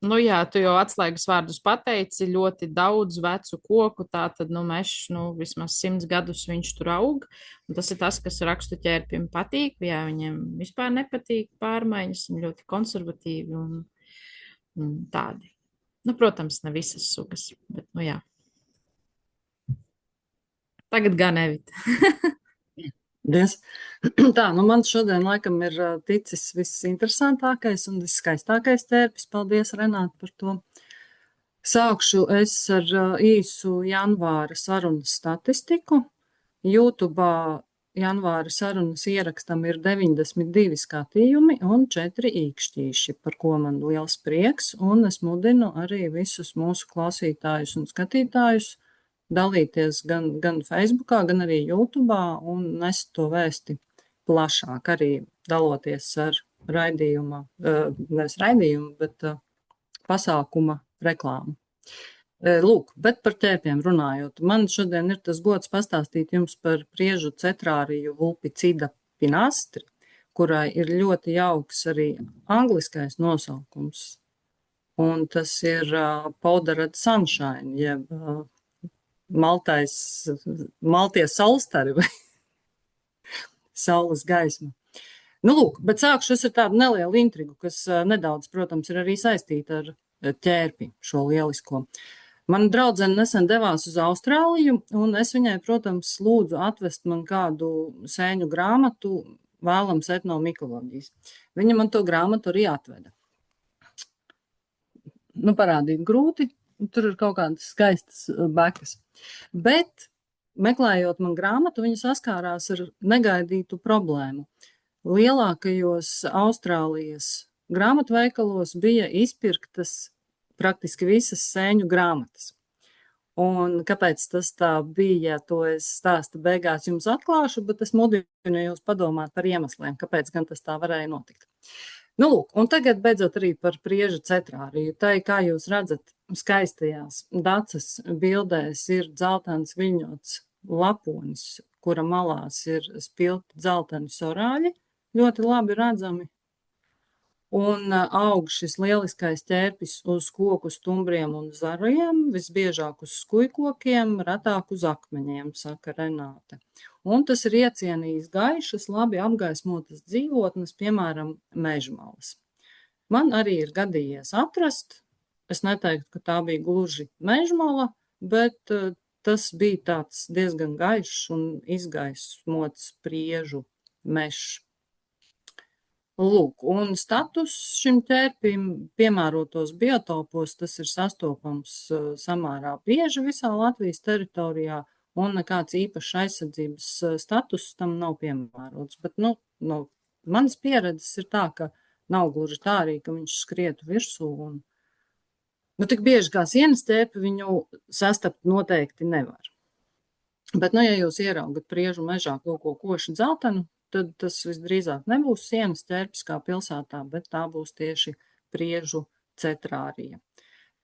Nu jā, tu jau atslēgas vārdus pateici, ļoti daudz vecu koku, tā tad, mežs, vismaz 100 gadus viņš tur aug, un tas ir tas, kas rakstu ķērpim patīk, jā, viņiem vispār nepatīk pārmaiņas, viņi ļoti konservatīvi un tādi. Protams, ne visas sugas, bet, jā. Tagad gan Evita. Paldies. Tā, man šodien laikam ir ticis visinteresantākais un viskaistākais ķērpis. Paldies, Renāte, par to. Sākšu es ar īsu janvāra sarunas statistiku. YouTube'ā janvāra sarunas ierakstam ir 92 skatījumi un 4 īkšķīši, par ko man liels prieks, un es mudinu arī visus mūsu klausītājus un skatītājus dalīties gan Facebookā, gan arī YouTube'ā un nest to vēsti plašāk, arī daloties ar nevis raidījumu, bet pasākuma reklāmu. Lūk, bet par ķērpiem runājot, man šodien ir tas gods pastāstīt jums par priežu cetrāriju vulpicida pinastri, kurai ir ļoti jauks arī angliskais nosaukums, un tas ir powdered sunshine, jeb maltie saulstari vai saules gaisma. Lūk, bet sākšu es ar tādu nelielu intrigu, kas nedaudz, protams, ir arī saistīta ar ķērpi šo lielisko. Mana draudzene nesen devās uz Austrāliju, un es viņai, protams, lūdzu atvest man kādu sēņu grāmatu vēlams etnomikoloģijas. Viņa man to grāmatu arī atveda. Parādīt grūti, tur ir kaut kādas skaistas bekas. Bet, meklējot man grāmatu, viņa saskārās ar negaidītu problēmu. Lielākajos Austrālijas grāmatveikalos bija izpirktas praktiski visas sēņu grāmatas. Un kāpēc tas tā bija, to es stāsta beigās jums atklāšu, bet es mudinu jūs padomāt par iemesliem, kāpēc gan tas tā varēja notikt. Lūk, un tagad beidzot arī par priežu cetrāriju. Tā, kā jūs redzat, skaistajās dacas bildēs ir dzeltens viļņots laponis, kura malās ir spilti dzelteni sorāļi, ļoti labi redzami. Un aug šis lieliskais ķērpis uz koku stumbriem un zariem, visbiežāk uz skujkokiem, retāk uz akmeņiem, saka Renāte. Un tas ir iecienījis gaišas, labi apgaismotas dzīvotnes, piemēram, mežmalas. Man arī ir gadījies atrast, es neteiktu, ka tā bija gluži mežmala, bet tas bija tāds diezgan gaišs un izgaismots priežu mežs. Lūk, un status šim ķērpim piemērotos biotopos, tas ir sastopams samērā bieži visā Latvijas teritorijā, un nekāds īpašs aizsardzības status tam nav piemērots. Bet, no manas pieredzes ir tā, ka nav gluži tā arī, ka viņš skrietu virsū, un tik bieži kā sienas ķērpi viņu sastapt noteikti nevar. Bet, ja jūs ieraugat priežu mežā kaut ko koši dzeltenu, tad tas visdrīzāk nebūs sienas ķērpis kā pilsētā, bet tā būs tieši priežu cetrārija.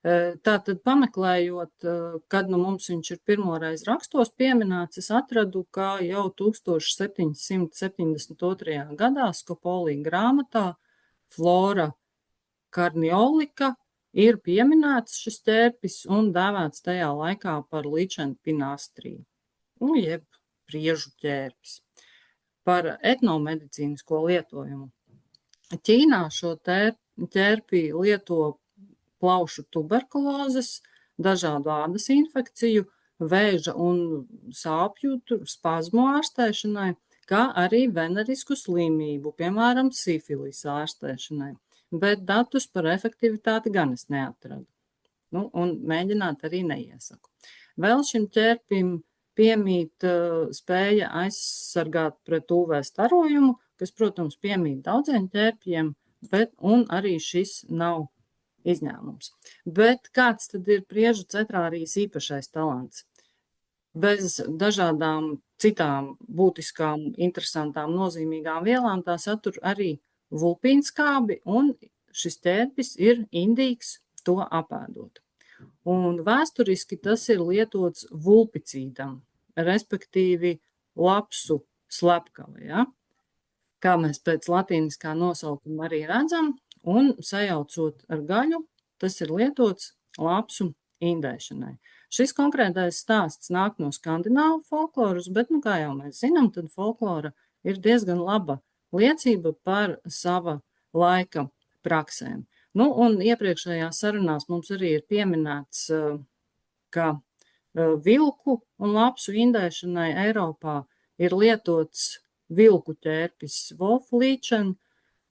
Tātad pameklējot, kad mums viņš ir pirmoreiz rakstos pieminēts, es atradu, ka jau 1772. gadā Skopolī grāmatā Flora Karniolika ir pieminēts šis ķērpis un dēvēts tajā laikā par ličenpinastriju, jeb priežu ķērpis. Par etnomedicīnisko lietojumu. Ķīnā šo ķērpi lieto plaušu tuberkulozes, dažādu ādas infekciju, vēža un sāpju spazmu ārstēšanai, kā arī venerisku slimību, piemēram, sifilis ārstēšanai. Bet datus par efektivitāti gan es neatradu. Un mēģināt arī neiesaku. Vēl šim ķērpim piemīt spēja aizsargāt pret UV starojumu, kas, protams, piemīt daudziem ķērpjiem, un arī šis nav izņēmums. Bet kāds tad ir priežu cetrārijas īpašais talants? Bez dažādām citām būtiskām, interesantām, nozīmīgām vielām tā satur arī vulpīnskābi, un šis ķērpis ir indīgs to apēdot. Un vēsturiski tas ir lietots vulpicīdam, respektīvi lapsu slepkava, ja? Kā mēs pēc latīniskā nosaukuma arī redzam, un sajaucot ar gaļu, tas ir lietots lapsu indēšanai. Šis konkrētais stāsts nāk no skandināvu folkloras, bet, kā jau mēs zinām, tad folklora ir diezgan laba liecība par sava laika praksēm. Un iepriekšējās sarunās mums arī ir pieminēts, ka vilku un lapsu indēšanai Eiropā ir lietots vilku ķērpis Wolflīčen,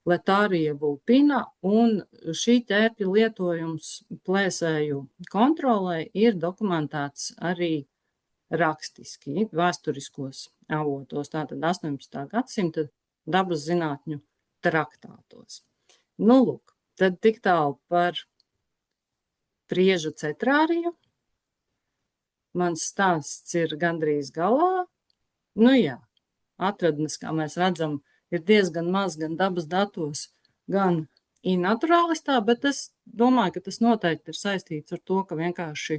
Letārija vulpina, un šī ķērpja lietojums plēsēju kontrolē ir dokumentēts arī rakstiski, vēsturiskos avotos, tātad 18. gadsimta dabas zinātņu traktātos. Lūk. Tad tik tālu par priežu cetrāriju. Mans stāsts ir gandrīz galā. Atradnes, kā mēs redzam, ir diezgan maz gan dabas datos, gan inaturālistā, bet es domāju, ka tas noteikti ir saistīts ar to, ka vienkārši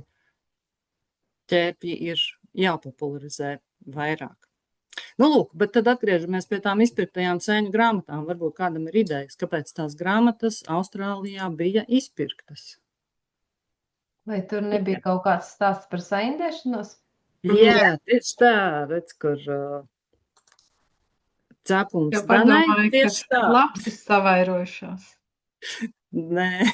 ķērpji ir jāpopularizē vairāk. Lūk, bet tad atgriežamies pie tām izpirktajām sēņu grāmatām. Varbūt kādam ir idejas, kāpēc tās grāmatas Austrālijā bija izpirktas. Vai tur nebija kaut kāds stāsts par saindēšanos? Jā, tieši tā, redz, kur cepums danai, tieši tā. Lapsas savairojušās. Nē.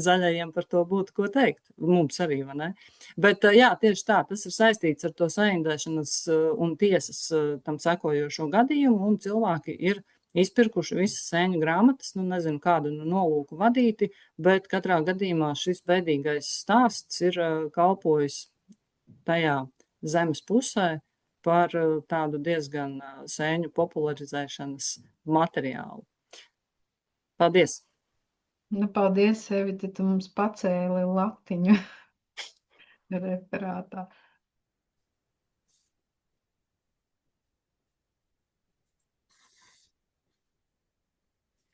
Zaļajiem par to būtu ko teikt. Mums arī, vai ne? Bet jā, tieši tā, tas ir saistīts ar to saindēšanas un tiesas tam sekojošo gadījumu, un cilvēki ir izpirkuši visas sēņu grāmatas, nezinu kādu nolūku vadīti, bet katrā gadījumā šis bēdīgais stāsts ir kalpojis tajā zemes pusē par tādu diezgan sēņu popularizēšanas materiālu. Paldies! Paldies, Evita, tu mums pacēli latiņu referātā.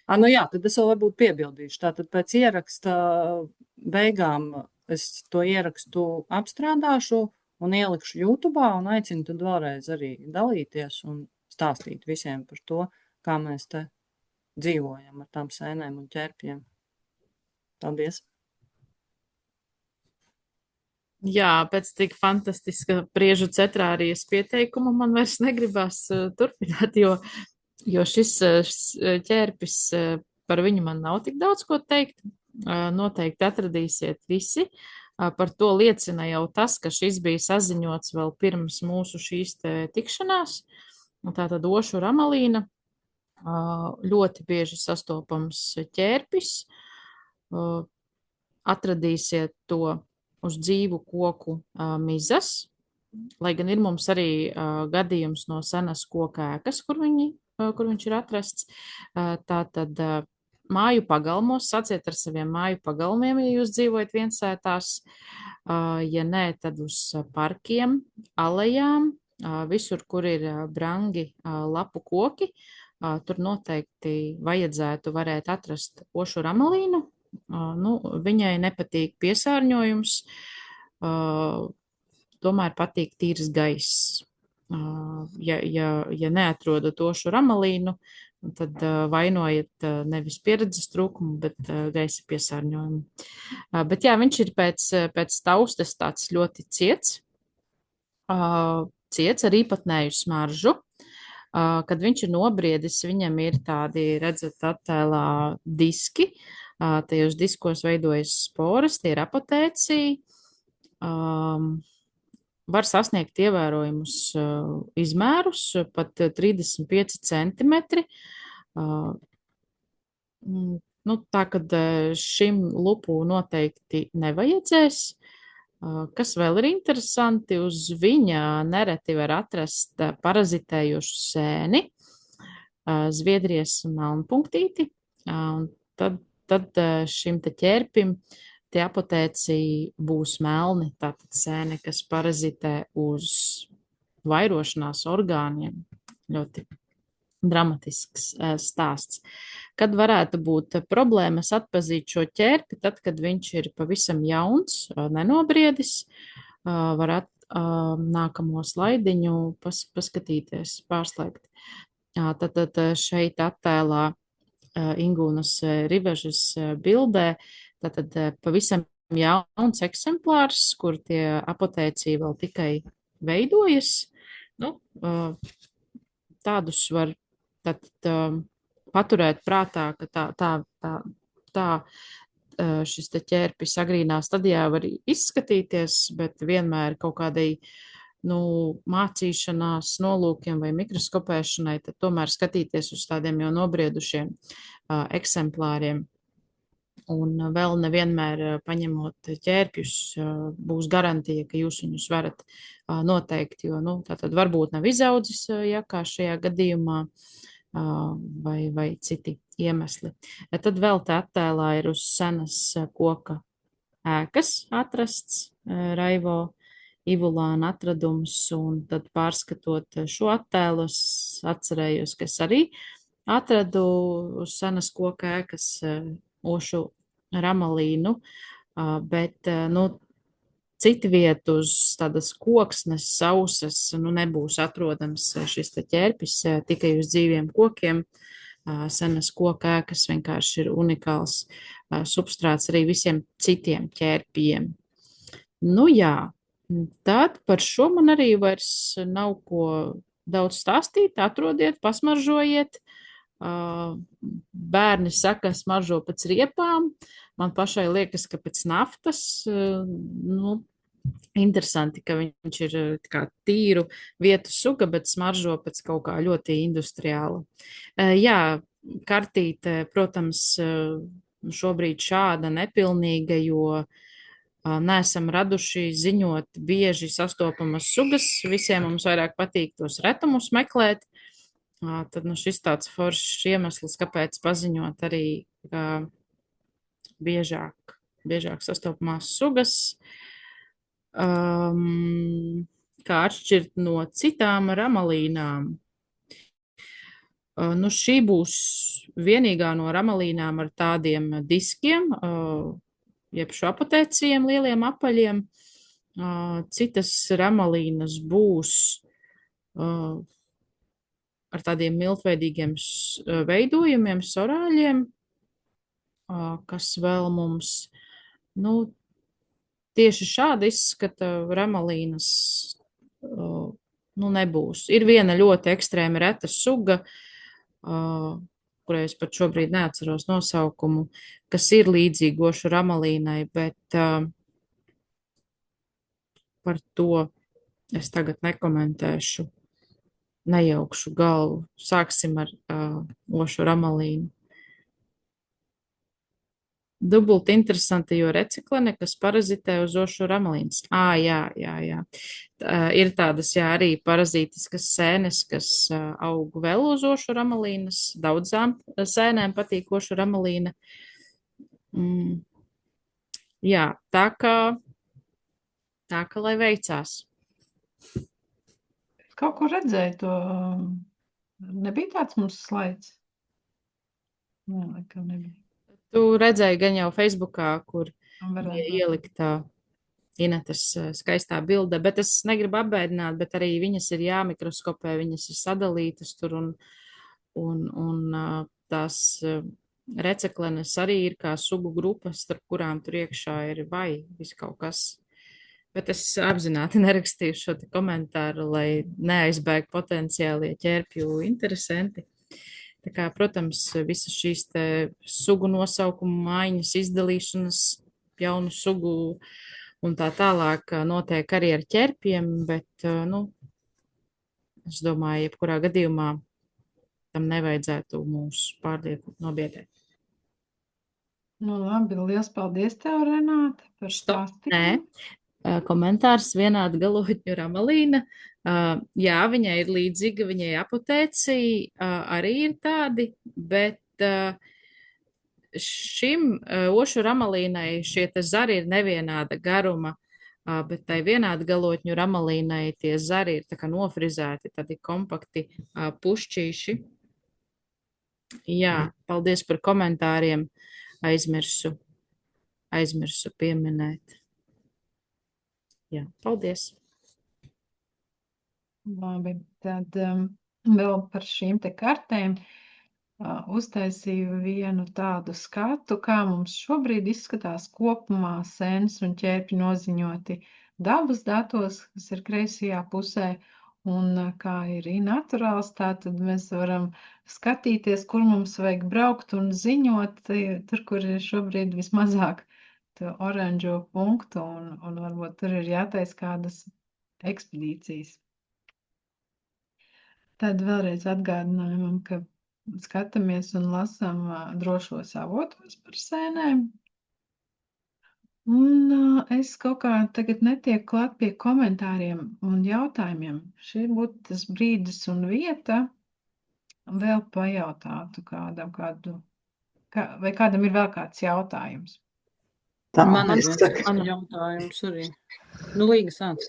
Jā, tad es vēl varbūt piebildīšu. Tātad pēc ieraksta beigām es to ierakstu apstrādāšu un ielikšu YouTube un aicinu tad vēlreiz arī dalīties un stāstīt visiem par to, kā mēs te dzīvojam ar tām sēnēm un ķērpiem. Paldies! Jā, pēc tik fantastiska priežu cetrārijas pieteikuma man vairs negribas turpināt, jo šis ķērpis, par viņu man nav tik daudz ko teikt. Noteikti atradīsiet visi. Par to liecina jau tas, ka šis bija saziņots vēl pirms mūsu šīs tikšanās. Tātad ošu ramalīna, ļoti bieži sastopams ķērpis. Atradīsiet to uz dzīvu koku mizas, lai gan ir mums arī gadījums no senas koka ēkas, kur viņš ir atrasts. Tātad māju pagalmos, saciet ar saviem māju pagalmiem, ja jūs dzīvojat viensētās, ja nē, tad uz parkiem, alejām, visur, kur ir brangi lapu koki, tur noteikti vajadzētu varēt atrast ošu ramalīnu. Viņai nepatīk piesārņojums, tomēr patīk tīrs gaiss. Ja neatrodat ošu ramalīnu, tad vainojiet nevis pieredzes trūkumu, bet gaisa piesārņojumu. Bet jā, viņš ir pēc taustes tāds ļoti ciets ar īpatnēju smaržu. Kad viņš ir nobriedis, viņam ir tādi, redzat, attēlā diski. Tajos diskos veidojas sporas, tie ir apotēcija. Var sasniegt ievērojumus izmērus, pat 35 centimetri. Tā, kad šim lupu noteikti nevajadzēs. Kas vēl ir interesanti, uz viņa nereti var atrast parazitējošu sēni, Zviedrijas melnpunktīti. Tad šim te ķērpim tie apotēcija būs melni, tātad sēne, kas parazitē uz vairošanās orgāniem. Ļoti dramatisks stāsts. Kad varētu būt problēmas atpazīt šo ķērpi, tad, kad viņš ir pavisam jauns, nenobriedis, var nākamo slaidiņu paskatīties, pārslēgt. Tad šeit attēlā Ingūnas Rivežas bildē, tātad pavisam jauns eksemplārs, kur tie apotēcija vēl tikai veidojas. Tādus var paturēt prātā, ka šis te ķērpis agrīnā stadijā var izskatīties, bet vienmēr kaut kādai mācīšanās nolūkiem vai mikroskopēšanai, tad tomēr skatīties uz tādiem jau nobriedušiem eksemplāriem. Un vēl nevienmēr paņemot ķērpjus būs garantija, ka jūs viņus varat noteikt, jo tātad varbūt nav izaudzis, ja kā šajā gadījumā, vai citi iemesli. Tad vēl tā attēlā ir uz senas koka ēkas atrasts Raivo Ivulāna atradums, un tad pārskatot šo attēlu, es atcerējos, ka es arī atradu uz senas koka ēkas ošu ramalīnu, bet, citu vietu uz tādas koksnes sausas, nebūs atrodams šis te ķērpis, tikai uz dzīviem kokiem. Senas koka ēkas vienkārši ir unikāls substrāts arī visiem citiem ķērpiem. Jā, tad par šo man arī vairs nav ko daudz stāstīt. Atrodiet, pasmaržojiet. Bērni saka, smaržo pēc riepām. Man pašai liekas, ka pēc naftas. Interesanti, ka viņš ir kā tīru vietu suga, bet smaržo pēc kaut kā ļoti industriāla. Jā, kartīte, protams, šobrīd šāda nepilnīga, jo neesam raduši ziņot bieži sastopamas sugas. Visiem mums vairāk patīk tos retumus meklēt. Tad šis tāds foršs iemesls, kāpēc paziņot arī biežāk sastopamās sugas. Kā atšķirt no citām ramalīnām. Šī būs vienīgā no ramalīnām ar tādiem diskiem, jeb šo apotēcijiem lieliem apaļiem. Citas ramalīnas būs ar tādiem miltveidīgiem veidojumiem, sorāļiem, kas vēl mums, nu, tieši šāda izskata ramalīnas, nu, nebūs. Ir viena ļoti ekstrēma reta suga, kurai es pat šobrīd neatceros nosaukumu, kas ir līdzīga ošu ramalīnai, bet par to es tagad nekomentēšu, nejaukšu galvu. Sāksim ar ošu ramalīnu. Dubult interesanti, jo reciklene, kas parazitē uz ošu ramalīnas. Jā. Ir tādas, arī parazītiskas sēnes, kas aug vēl uz ošu ramalīnas. Daudzām sēnēm patīk ošu ramalīna. Jā, tā kā lai veicās. Kaut ko redzēju to, nebija tāds mums slaids? Nē, laikam nebija. Tu redzēji gan jau Facebookā, kur Varētu bija ieliktā Inetes skaistā bilde, bet es negribu apbēdināt, bet arī viņas ir jāmikroskopē, viņas ir sadalītas tur un tās receklenes arī ir kā sugu grupas, starp kurām tur iekšā ir vai viskaut kas. Bet es apzināti nerakstīju šo te komentāru, lai neaizbēg potenciālie ķērpju interesanti. Tā kā, protams, visas šīs te sugu nosaukumu maiņas, izdalīšanas, jaunu sugu un tā tālāk notiek arī ar ķērpiem, bet, nu, es domāju, jebkurā gadījumā tam nevajadzētu mūs pārlieku nobiedēt. Nu, labi, liels paldies tev, Renāte, par stāstījumu. Nē, komentārs vienāda galotņu ramalīna. Jā, viņai ir līdzīga, viņai apotēcija arī ir tādi, bet šim ošu ramalīnai šie te zari ir nevienāda garuma, bet tai vienāda galotņu ramalīnai tie zari ir tā kā nofrizēti, tādi kompakti pušķīši. Jā, paldies par komentāriem, aizmirsu pieminēt. Jā, paldies. Labi, tad vēl par šīm te kartēm uztaisīju vienu tādu skatu, kā mums šobrīd izskatās kopumā sēnes un ķērpi noziņoti dabas datos, kas ir kreisajā pusē, un kā ir naturāls, tātad mēs varam skatīties, kur mums vajag braukt un ziņot, tur, kur ir šobrīd vismazāk to oranžo punktu, un varbūt tur ir jātais kādas ekspedīcijas. Tad vēlreiz atgādinājumam, ka skatāmies un lasām drošos avotos par sēnēm. Un es kaut kā tagad netieku klāt pie komentāriem un jautājumiem. Šī būtu tas brīdis un vieta vēl pajautātu kādam vai kādam ir vēl kāds jautājums. Man ir jautājums arī. Nu, Līga sāc.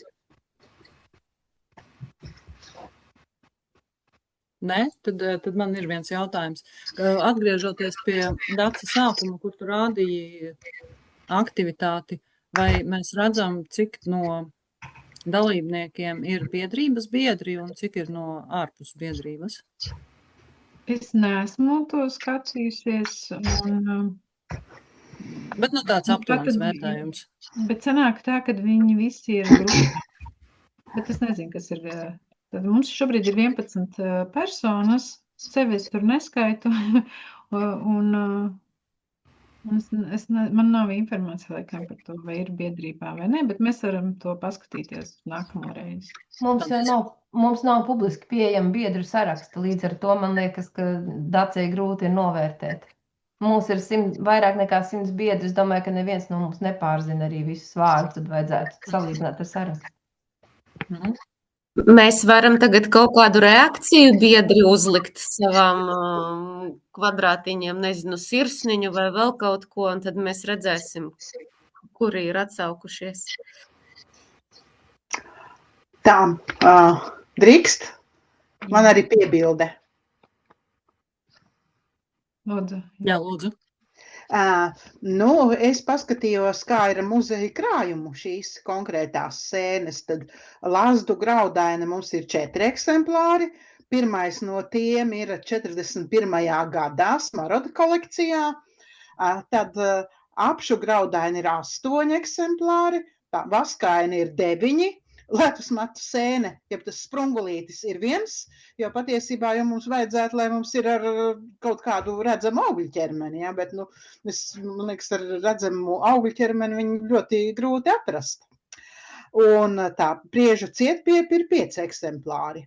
Nē, tad man ir viens jautājums. Atgriežoties pie Daca sākuma, kur tu rādīji aktivitāti, vai mēs redzam, cik no dalībniekiem ir biedrības biedri un cik ir no ārpus biedrības? Es neesmu to skatījusies. Bet tāds aptuvens vērtējums. Bet sanāk tā, ka viņi visi ir grupā. Bet es nezinu, kas ir. Tad mums šobrīd ir 11 personas, sevi es tur neskaitu, man nav informācija laikam par to, vai ir biedrībā vai ne, bet mēs varam to paskatīties nākamo reizi. Mums nav publiski pieejama biedru saraksta, līdz ar to man liekas, ka Dacei grūti ir novērtēt. Mums ir vairāk nekā 100 biedri, es domāju, ka neviens no mums nepārzina arī visus vārdus, tad vajadzētu salīdzināt ar sarakstu. Mēs varam tagad kaut kādu reakciju biedri uzlikt savām kvadrātiņiem, nezinu, sirsniņu vai vēl kaut ko, un tad mēs redzēsim, kuri ir atsaukušies. Tā, drīkst? Man arī piebilde. Lūdzu. Jā, lūdzu. Es paskatījos, kā ir muzeja krājumu šīs konkrētās sēnes. Tad Lazdu graudaina mums ir 4 eksemplāri, Pirmais no tiem ir 41. gadā Smaroda kolekcijā. Tad apšu graudaini ir 8 eksemplāri, vaskaini ir 9, ledusmatu sēne, jeb tas sprungulītis ir 1, jo patiesībā jau mums vajadzētu, lai mums ir ar kaut kādu redzamu augļķermeni, ja, bet, man liekas, ar redzamu augļķermeni viņu ļoti grūti atrast. Un tā priežu cietpiepi ir 5 eksemplāri.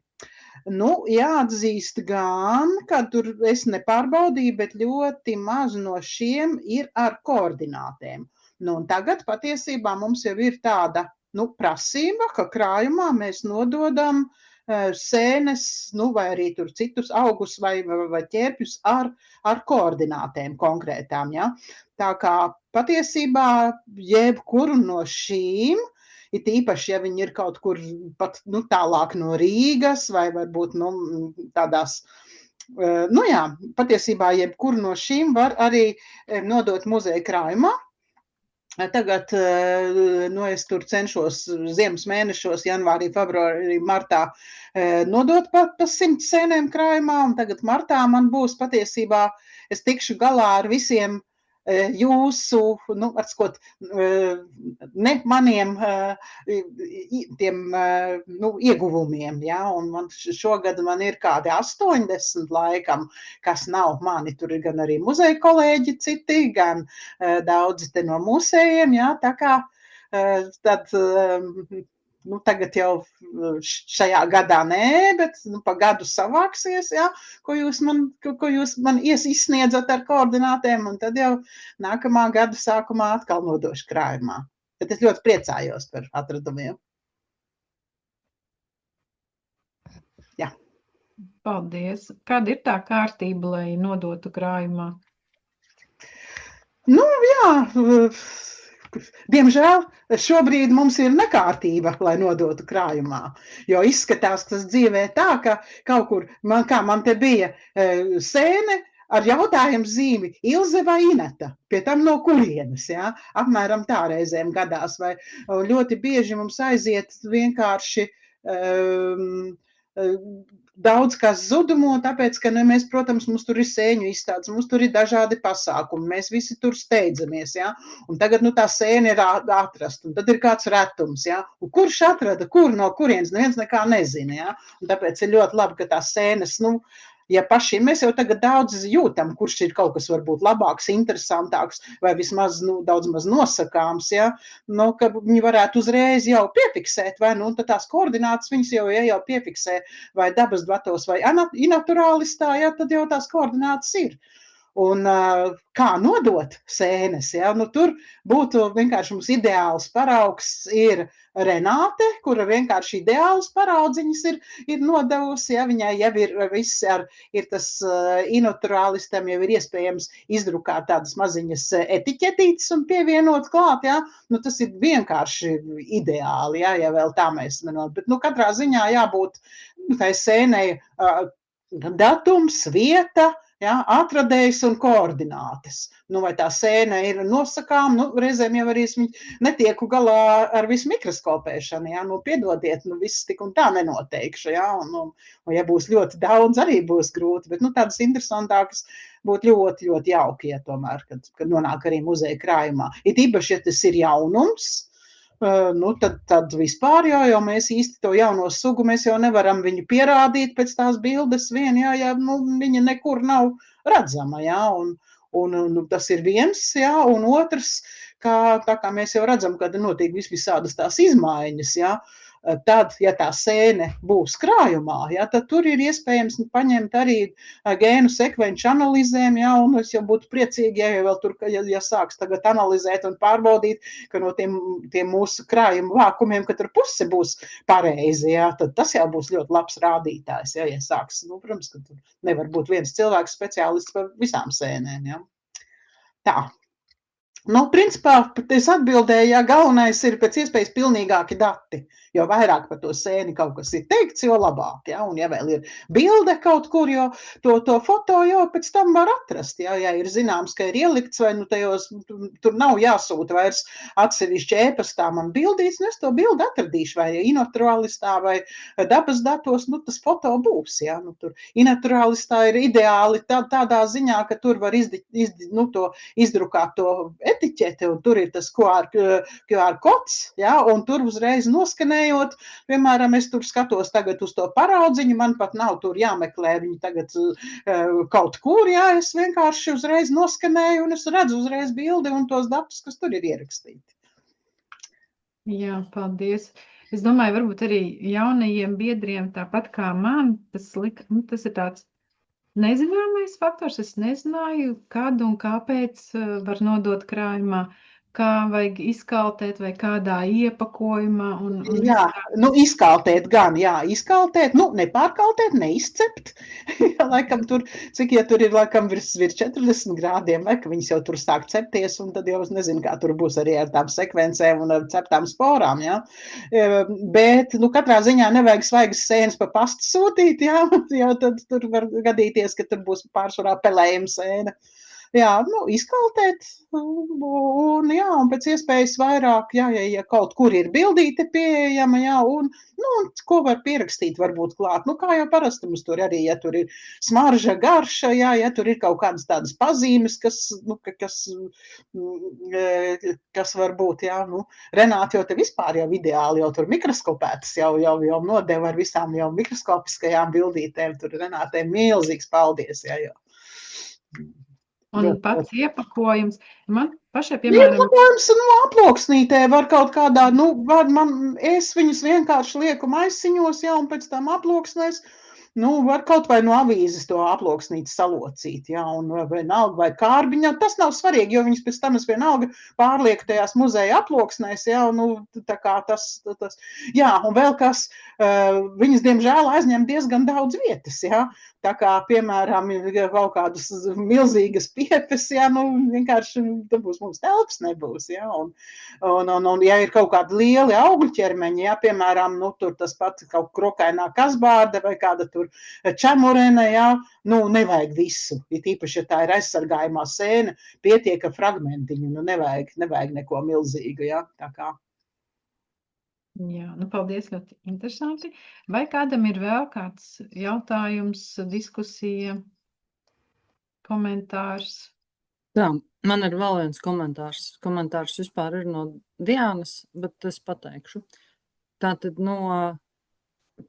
Jāatzīst gan, ka tur es nepārbaudīju, bet ļoti maz no šiem ir ar koordinātēm. Un tagad patiesībā mums jau ir tāda prasība, ka krājumā mēs nododam sēnes, vai arī tur citus augus vai ķērpjus ar koordinātēm konkrētām. Ja? Tā kā patiesībā jebkuru no šīm, it īpaši, ja viņi ir kaut kur pat tālāk no Rīgas vai varbūt tādās, patiesībā jebkuru no šīm var arī nodot muzeja krājumā. Tagad es tur cenšos ziemas mēnešos, janvārī, februārī, martā nodot pa 100 sēnēm krājumā, un tagad martā man būs patiesībā, es tikšu galā ar visiem jūsu, ne maniem tiem ieguvumiem, ja, un šogad man ir kādi 80 laikam, kas nav mani, tur ir gan arī muzeja kolēģi citi, gan daudzi te no mūsējiem, ja, tā kā tad tagad jau šajā gadā nē, bet pa gadu savāksies, ja, ko jūs man izsniedzat ar koordinātēm, un tad jau nākamā gada sākumā atkal nodošu krājumā. Bet es ļoti priecājos par atradumiem. Jā. Paldies. Kāda ir tā kārtība, lai nodotu krājumā? Diemžēl šobrīd mums ir nekārtība, lai nodotu krājumā, jo izskatās tas dzīvē tā, ka kaut kur, man te bija sēne ar jautājumu zīmi Ilze vai Ineta, pie tam no kurienes, ja? Apmēram tā reizēm gadās, vai ļoti bieži mums aiziet vienkārši daudz kas zudumo, tāpēc, ka mēs, protams, mums tur ir sēņu izstādes, mums tur ir dažādi pasākumi, mēs visi tur steidzamies, ja? Un tagad, tā sēne ir atrast, un tad ir kāds retums, ja? Un kurš atrada, no kurienes, neviens nekā nezina, ja? Un tāpēc ir ļoti labi, ka tās sēnes, ja pašiem mēs jau tagad daudz jūtam, kurš ir kaut kas varbūt labāks, interesantāks, vai vismaz daudz maz nosakāms, ja? Ka viņi varētu uzreiz jau piefiksēt, vai tad tās koordinātas viņas jau piefiksē, vai dabas datos, vai inaturālistā, ja? Tad jau tās koordinātas ir. Un kā nodot sēnes, ja? Tur būtu vienkārši mums ideāls paraugs ir Renāte, kura vienkārši ideāls paraudziņas ir nodevusi, ja? Viņai jau ir viss ir tas inaturālistam jau ir iespējams izdrukāt tādas maziņas etiķetītes un pievienot klāt, ja? Tas ir vienkārši ideāli, ja vēl tā mēs manot, bet katrā ziņā jābūt tai sēnei datums, vieta, ja, atradējs un koordinātes. Vai tā sēne ir nosakām, reizēm jau arī netieku galā ar visu mikroskopēšanu, ja, piedodiet, viss tik un tā nenoteikšu, ja, un ja būs ļoti daudz, arī būs grūti, bet, tādas interesantākas būtu ļoti, ļoti jauki, ja tomēr, kad nonāk arī muzeja krājumā. Ir īpaši, ja tas ir jaunums, tad vispār jau mēs īsti to jauno sugu, mēs jau nevaram viņu pierādīt pēc tās bildes vien, ja viņa nekur nav redzama, ja, un tas ir viens, ja, un otrs, tā kā mēs jau redzam, kad notiek visādas tās izmaiņas, ja, tad, ja tā sēne būs krājumā, ja, tad tur ir iespējams paņemt arī gēnu sekvenču analīzēm, ja, un es jau būtu priecīgi, ja vēl tur, ja sāks tagad analizēt un pārbaudīt, ka no tiem mūsu krājuma vākumiem, ka tur puse būs pareizi, ja, tad tas jau būs ļoti labs rādītājs, ja sāks, protams, ka tur nevar būt viens cilvēks speciālists par visām sēnēm, ja. Tā. Nu, principā, es atbildēju, ja galvenais ir pēc iespējas pilnīgāki dati, jo vairāk par to sēni kaut kas ir teikts, jo labāk, ja, un ja vēl ir bilde kaut kur, jo to foto jau pēc tam var atrast, ja ir zināms, ka ir ielikts, vai nu tajos, tur nav jāsūta vairs atsevišķi ēpastā man bildīts, un es to bildi atradīšu, vai iNaturalistā, vai dabas datos, nu, tas foto būs, ja, nu, tur iNaturalistā ir ideāli tādā ziņā, ka tur var izdrukāt to etiķeti, un tur ir tas QR kods, ja, un tur uzreiz noskanējot, piemēram, es tur skatos tagad uz to paraudziņu, man pat nav tur jāmeklē viņu tagad kaut kur, ja, es vienkārši uzreiz noskanēju, un es redzu uzreiz bildi un tos datus, kas tur ir ierakstīti. Jā, paldies. Es domāju, varbūt arī jaunajiem biedriem, tāpat kā man, tas ir tāds nezināmais faktors. Es nezināju, kad un kāpēc var nodot krājumā, kā vajag izkaltēt vai kādā iepakojumā. Jā, nu izkaltēt gan, jā, izkaltēt, nu nepārkaltēt, neizcept, laikam tur, cik ja tur ir laikam virs 40 grādiem, vai ka viņas jau tur sāk cepties, un tad jau es nezinu, kā tur būs arī ar tām sekvencēm un ar ceptām sporām, jā. Bet, nu katrā ziņā nevajag svaigas sēnes pa pastu sūtīt, jā, jo tad tur var gadīties, ka tur būs pārsvarā pelējuma sēna. Jā, nu, izkaltēt, un pēc iespējas vairāk, jā, ja kaut kur ir bildīte pieejama, jā, un ko var pierakstīt varbūt klāt, nu, kā jau parasti mums tur arī, ja tur ir smarža, garša, jā, ja tur ir kaut kādas tādas pazīmes, kas var būt, jā, nu, Renāte jau te vispār jau ideāli, jau tur mikroskopētas, jau nodeva ar visām jau mikroskopiskajām bildītēm, tur Renātei milzīgs paldies, jā, jau. Un pats iepakojums. Man pašai, piemēram, iepakojums, aploksnītē var kaut kādā, es viņus vienkārši lieku maisiņos, jā, un pēc tam aploksnēs, var kaut vai no avīzes to aploksnīti salocīt, jā, un vienalga vai kārbiņā. Tas nav svarīgi, jo viņas pēc tam es vienalga pārlieku tajās muzeja aploksnēs, jā, tā kā tas, jā, un vēl kas, viņas, diemžēl, aizņem diezgan daudz vietas, jā. Tā kā, piemēram, kaut kādas milzīgas piepes, jā, vienkārši būs mums telpas nebūs, jā, un ja ir kaut kādi lieli augļu ķermeņi, jā, piemēram, tur tas pats kaut krokainā kasbārda vai kāda tur čemurene, jā, nevajag visu, it īpaši, ja tā ir aizsargājumā sēne, pietiek ar fragmentiņu, nevajag neko milzīgu, jā, tā kā. Jā, paldies, ļoti interesanti. Vai kādam ir vēl kāds jautājums, diskusija, komentārs? Jā, man ir vēl viens komentārs. Komentārs vispār ir no Diānas, bet es pateikšu. Tātad no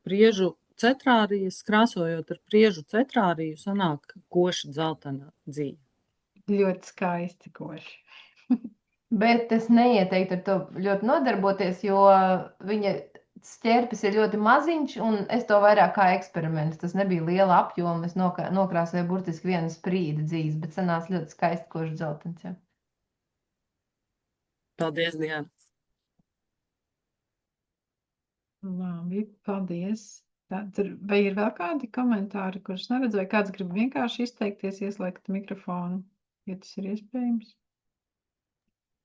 priežu cetrārijas, krāsojot ar priežu cetrāriju, sanāk koša dzeltena dzīve. Ļoti skaisti koši. Bet es neieteiktu ar to ļoti nodarboties, jo viņa ķērpes ir ļoti maziņš, un es to vairāk kā eksperimentu. Tas nebija liela apjoma, es nokrāsoju burtiski vienu sprīdi dzīves, bet sanāca ļoti skaisti koši dzeltens. Ja. Paldies, Diana. Labi, paldies. Vai ir vēl kādi komentāri, kurus neredzu, vai kāds grib vienkārši izteikties, ieslēgt mikrofonu, ja tas ir iespējams?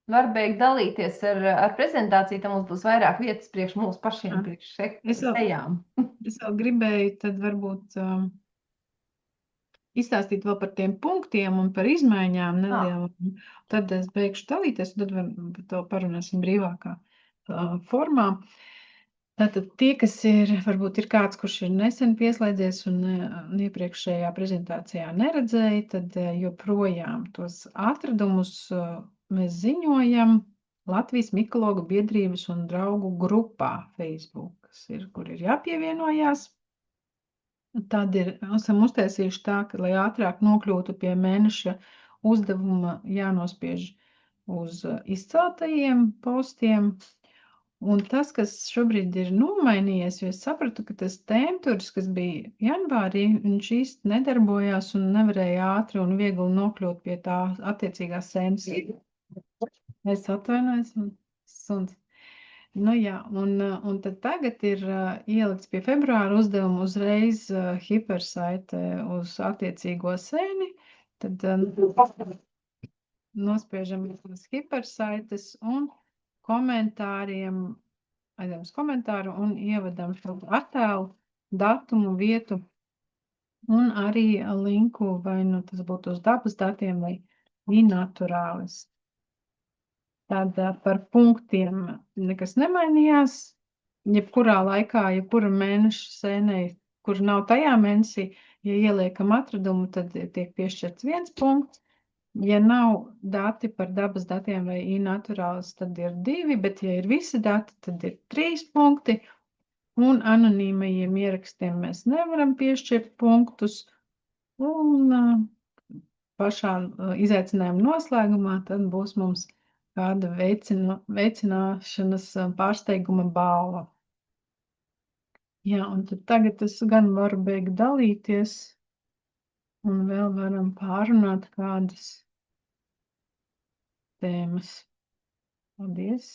Varbūt dalīties ar prezentāciju, tad mums būs vairāk vietas priekš mūsu pašiem, priekš sejām. Es vēl gribēju tad varbūt izstāstīt vēl par tiem punktiem un par izmaiņām nelielām. Tad es beigšu dalīties, un tad par to parunāsim brīvākā formā. Tātad tie, kas varbūt ir kāds, kurš ir nesen pieslēdzies un iepriekšējā prezentācijā neredzēja, tad joprojām tos atradumus mēs ziņojam Latvijas Mikologu biedrības un draugu grupā Facebook, kur ir jāpievienojās. Tad esam uztaisījuši tā, ka, lai ātrāk nokļūtu pie mēneša uzdevuma, jānospiež uz izceltajiem postiem. Un tas, kas šobrīd ir nomainījies, jo es sapratu, ka tas tēmturis, kas bija janvārī, viņš īsti nedarbojās un nevarēja ātri un viegli nokļūt pie tā attiecīgās sēnes. Es atvainojos, suns. Jā, un tad tagad ir ielikts pie februāra uzdevuma uzreiz hipersaite uz attiecīgo sēni. Tad nospiežam tās hipersaites un komentāriem, aizējam uz komentāru un ievadam šo attēlu, datumu, vietu un arī linku, vai nu tas būtu uz dabas datiem vai inaturālis. Tad par punktiem nekas nemainījās. Jebkurā laikā, jebkura mēneša sēnē, kur nav tajā mēnesī, ja ieliekam atradumu, tad tiek piešķirts 1 punkts. Ja nav dati par dabas datiem vai inaturālis, tad ir 2, bet ja ir visi dati, tad ir 3 punkti. Un anonīmajiem ierakstiem mēs nevaram piešķirt punktus. Un pašā izaicinājuma noslēgumā tad būs mums kāda veicināšanas pārsteiguma balva. Jā, un tad tagad es gan varu beigt dalīties, un vēl varam pārunāt kādas tēmas. Paldies!